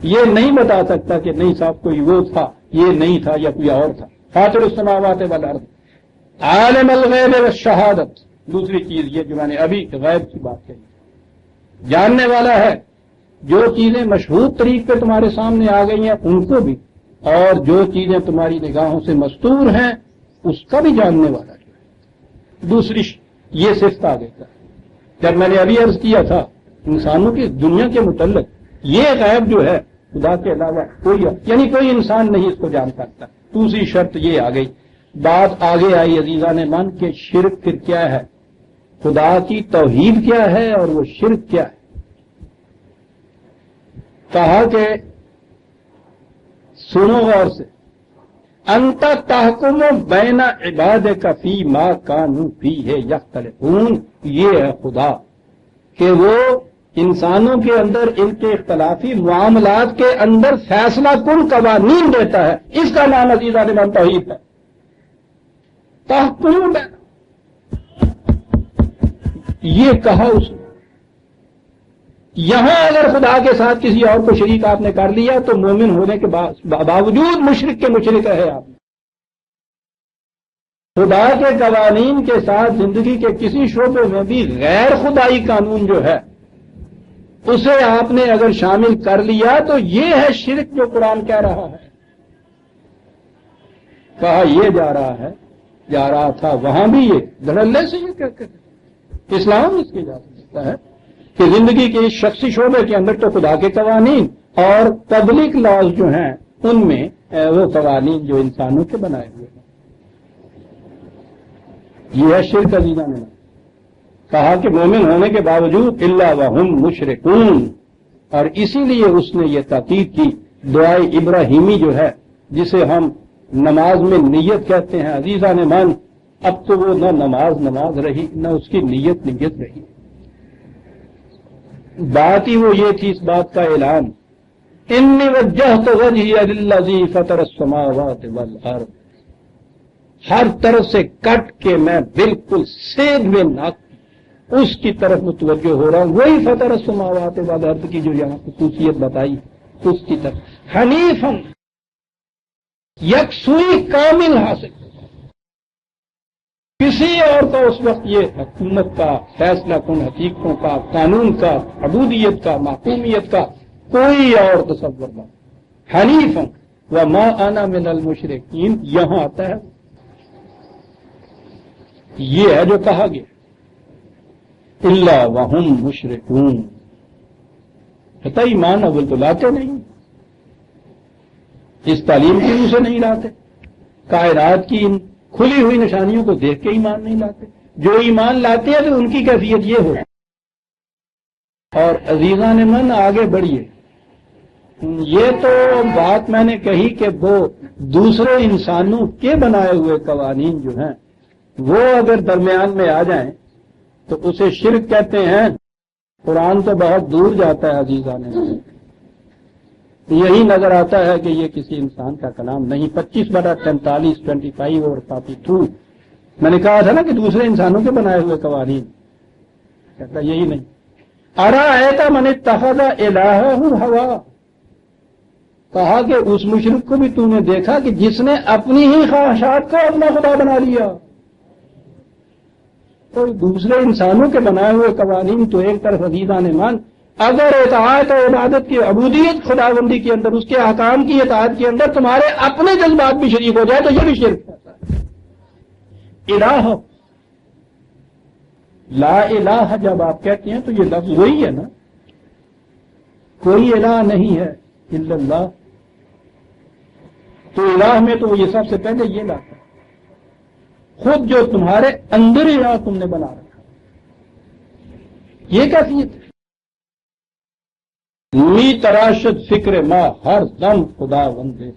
[SPEAKER 1] یہ نہیں بتا سکتا کہ نہیں صاحب کوئی وہ تھا، یہ نہیں تھا یا کوئی اور تھا۔ فاطر السماوات والارض، عالم الغیب والشہادت، دوسری چیز یہ جو میں نے ابھی غیب کی بات کہی، جاننے والا ہے، جو چیزیں مشہور طریق پہ تمہارے سامنے آ گئی ہیں ان کو بھی، اور جو چیزیں تمہاری نگاہوں سے مستور ہیں اس کا بھی جاننے والا جو ہے۔ دوسری یہ صفت آ گئی تھا جب میں نے ابھی عرض کیا تھا انسانوں کی دنیا کے متعلق، یہ غیب جو ہے خدا کے علاوہ کوئی یعنی کوئی انسان نہیں اس کو جان سکتا۔ دوسری شرط یہ آ گئی، بات آگے آئی عزیزان من کہ شرک پھر کیا ہے، خدا کی توحید کیا ہے اور وہ شرک کیا ہے۔ کہا کہ سنو غور سے، انت تحکم بین عبادک فیما کانوا فیہ یختلفون، یہ ہے خدا کہ وہ انسانوں کے اندر ان کے اختلافی معاملات کے اندر فیصلہ کن قوانین دیتا ہے، اس کا نام عزیزان من توحید ہے۔ تحکم بین، یہ کہا اس نے۔ یہاں اگر خدا کے ساتھ کسی اور کو شریک آپ نے کر لیا تو مومن ہونے کے باوجود مشرک کے مشرک ہے آپ۔ خدا کے قوانین کے ساتھ زندگی کے کسی شعبے میں بھی غیر خدائی قانون جو ہے اسے آپ نے اگر شامل کر لیا تو یہ ہے شرک جو قرآن کہہ رہا ہے۔ کہا یہ جا رہا ہے
[SPEAKER 2] جا رہا تھا وہاں بھی یہ دھڑلے سے یہ کہتے ہیں. اسلام اس کی اجازت دیتا ہے کہ زندگی کے اس شخصی شعبے کے اندر تو خدا کے قوانین اور پبلک لاز جو ہیں ان میں وہ قوانین جو انسانوں کے بنائے ہوئے ہیں. یہ ہے شرک عزیزان نے کہا کہ مومن ہونے کے باوجود الا وہم مشرکون، اور اسی لیے اس نے یہ تاکید کی. دعائے ابراہیمی جو ہے جسے ہم نماز میں نیت کہتے ہیں عزیزان من، اب تو وہ نہ نماز رہی نہ اس کی نیت رہی. بات ہی وہ یہ تھی اس بات کا اعلان، انی وجہت وجہی للذی فطر السماوات والارض، ہر طرف سے کٹ کے میں بالکل سیدھ میں ناک اس کی طرف متوجہ ہو رہا ہوں. وہی فطر السماوات والارض کی جو یہاں خصوصیت بتائی اس کی طرف حنیفاً، یکسوئی کامل حاصل. کسی اور کا اس وقت یہ حکومت کا، فیصلہ کن حقیقتوں کا، قانون کا، عبودیت کا، محکومیت کا کوئی اور تصور نہ. حنیفاً وما انا من المشرکین یہاں آتا ہے. یہ ہے جو کہا گیا الا وہم مشرکون. پتہ ایمان اول تو لاتے نہیں، اس تعلیم کی روح سے نہیں لاتے، کائنات کی ان کھلی ہوئی نشانیوں کو دیکھ کے ایمان نہیں لاتے. جو ایمان لاتے ہیں تو ان کی کیفیت یہ ہو. اور عزیزان من آگے بڑھیے. یہ تو بات میں نے کہی کہ وہ دوسرے انسانوں کے بنائے ہوئے قوانین جو ہیں وہ اگر درمیان میں آ جائیں تو اسے شرک کہتے ہیں. قرآن تو بہت دور جاتا ہے عزیزان من. یہی نظر آتا ہے کہ یہ کسی انسان کا کلام نہیں. 25/43 25 اور 42 میں نے کہا تھا نا کہ دوسرے انسانوں کے بنائے ہوئے قوانین، کہتا یہی نہیں. ارأیت من اتخذ الہہ ہوا، کہا کہ اس مشرک کو بھی تو نے دیکھا کہ جس نے اپنی ہی خواہشات کو اپنا خدا بنا لیا. تو دوسرے انسانوں کے بنائے ہوئے قوانین تو ایک طرف عزیزان من، اگر اطاعت و عبادت کی عبودیت خداوندی کے اندر، اس کے احکام کی اطاعت کے اندر تمہارے اپنے جذبات بھی شریک ہو جائے تو یہ بھی شرک ہوتا ہے. الہ، لا الہ جب آپ کہتے ہیں تو یہ لفظ وہی ہے نا، کوئی الہ نہیں ہے الا اللہ. تو الہ میں تو یہ سب سے پہلے یہ لاتا ہے خود جو تمہارے اندر الہ تم نے بنا رکھا. یہ کیفیت ہے. می تراشد فکر ما ہر دم خدا بندے.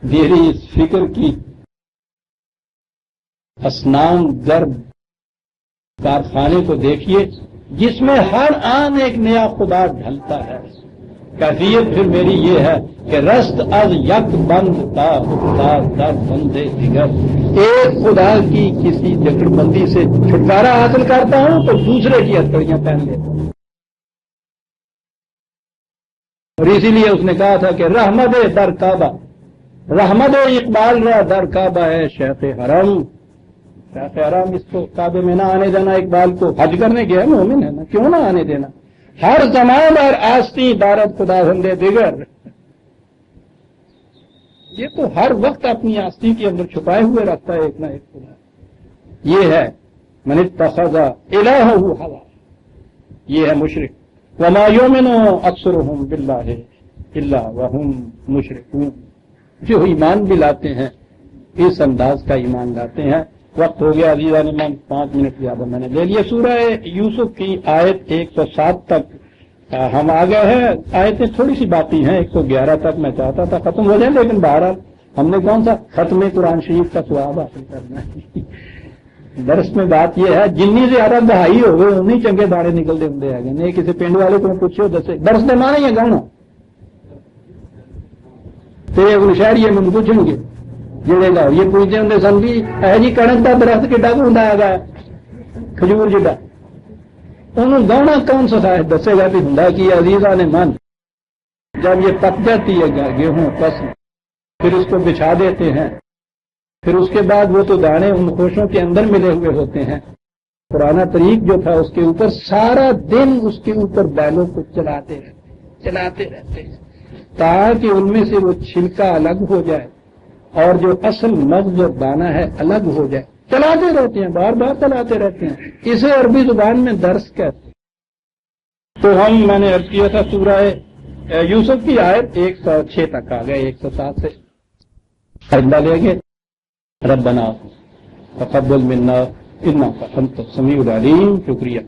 [SPEAKER 2] میری اس فکر کی اسنان گرد کارخانے کو دیکھیے جس میں ہر آن ایک نیا خدا ڈھلتا ہے. کیفیت پھر میری یہ ہے کہ رست از یک بند تا افتاد در بندے دیگر، ایک خدا کی کسی جکڑ بندی سے چھٹکارا حاصل کرتا ہوں تو دوسرے کی ہتھکڑیاں پہن لیتا ہوں. اور اسی لیے اس نے کہا تھا کہ رحمت در کعبہ، رحمت اقبال را در کعبہ ہے شیخ حرم. شیخ حرم اس کو کعبے میں نہ آنے دینا، اقبال کو حج کرنے گیا مومن ہے نا، کیوں نہ آنے دینا. ہر زمان اور آستی دارت خدا بندے دیگر، یہ تو ہر وقت اپنی آستی کے اندر چھپائے ہوئے رکھتا ہے ایک نہ ایک خدا. یہ ہے من اتخذ الہہ ہوا، یہ ہے مشرک. وما یؤمن اکثرهم باللہ الا وهم مشرکون. جو ایمان بھی لاتے ہیں اس انداز کا ایمان لاتے ہیں. وقت ہو گیا عزیزان من، 5 منٹ زیادہ میں نے لے لیا. سورہ یوسف کی آیت 107 تک ہم آ گئے ہیں. آیتیں تھوڑی سی باقی ہیں، 111 تک میں چاہتا تھا ختم ہو جائیں، لیکن بہرحال ہم نے کون سا ختم قرآن شریف کا ثواب حاصل کرنا ہے. درس میں بات یہ ہے جنی زیادہ بہائی ہو گئے انہیں چنگے داڑے نکلتے ہوں گے. نہیں کسی پنڈ والے کو پوچھو دسے درس دے مانا یا گاؤنا تو شہری یہ مجھے پوچھیں گے جڑے گا یہ پوچھتے ہوں سن بھی ہے جی کنک کا درخت کڈا کو ہوں گا کھجور جڈا، انہوں گاؤنا کون سا دسے گا بھی ہوں کہ عزیزان من جب یہ پک جاتی ہے گیہوں فصل پھر اس کو بچھا دیتے ہیں، پھر اس کے بعد وہ تو دانے ان خوشوں کے اندر ملے ہوئے ہوتے ہیں. پرانا طریق جو تھا اس کے اوپر سارا دن اس کے اوپر بیلوں کو چلاتے رہتے ہیں تاکہ ان میں سے وہ چھلکا الگ ہو جائے اور جو اصل مغز اور دانہ ہے الگ ہو جائے. چلاتے رہتے ہیں، بار بار چلاتے رہتے ہیں. اسے عربی زبان میں درس کہتے ہیں. تو میں نے عرض کیا تھا سورہ یوسف کی آیت 106 تک آ گئے، 107 سے فائدہ لے گے. ربنا تقبل منا انک انت السمیع العلیم. شکریہ.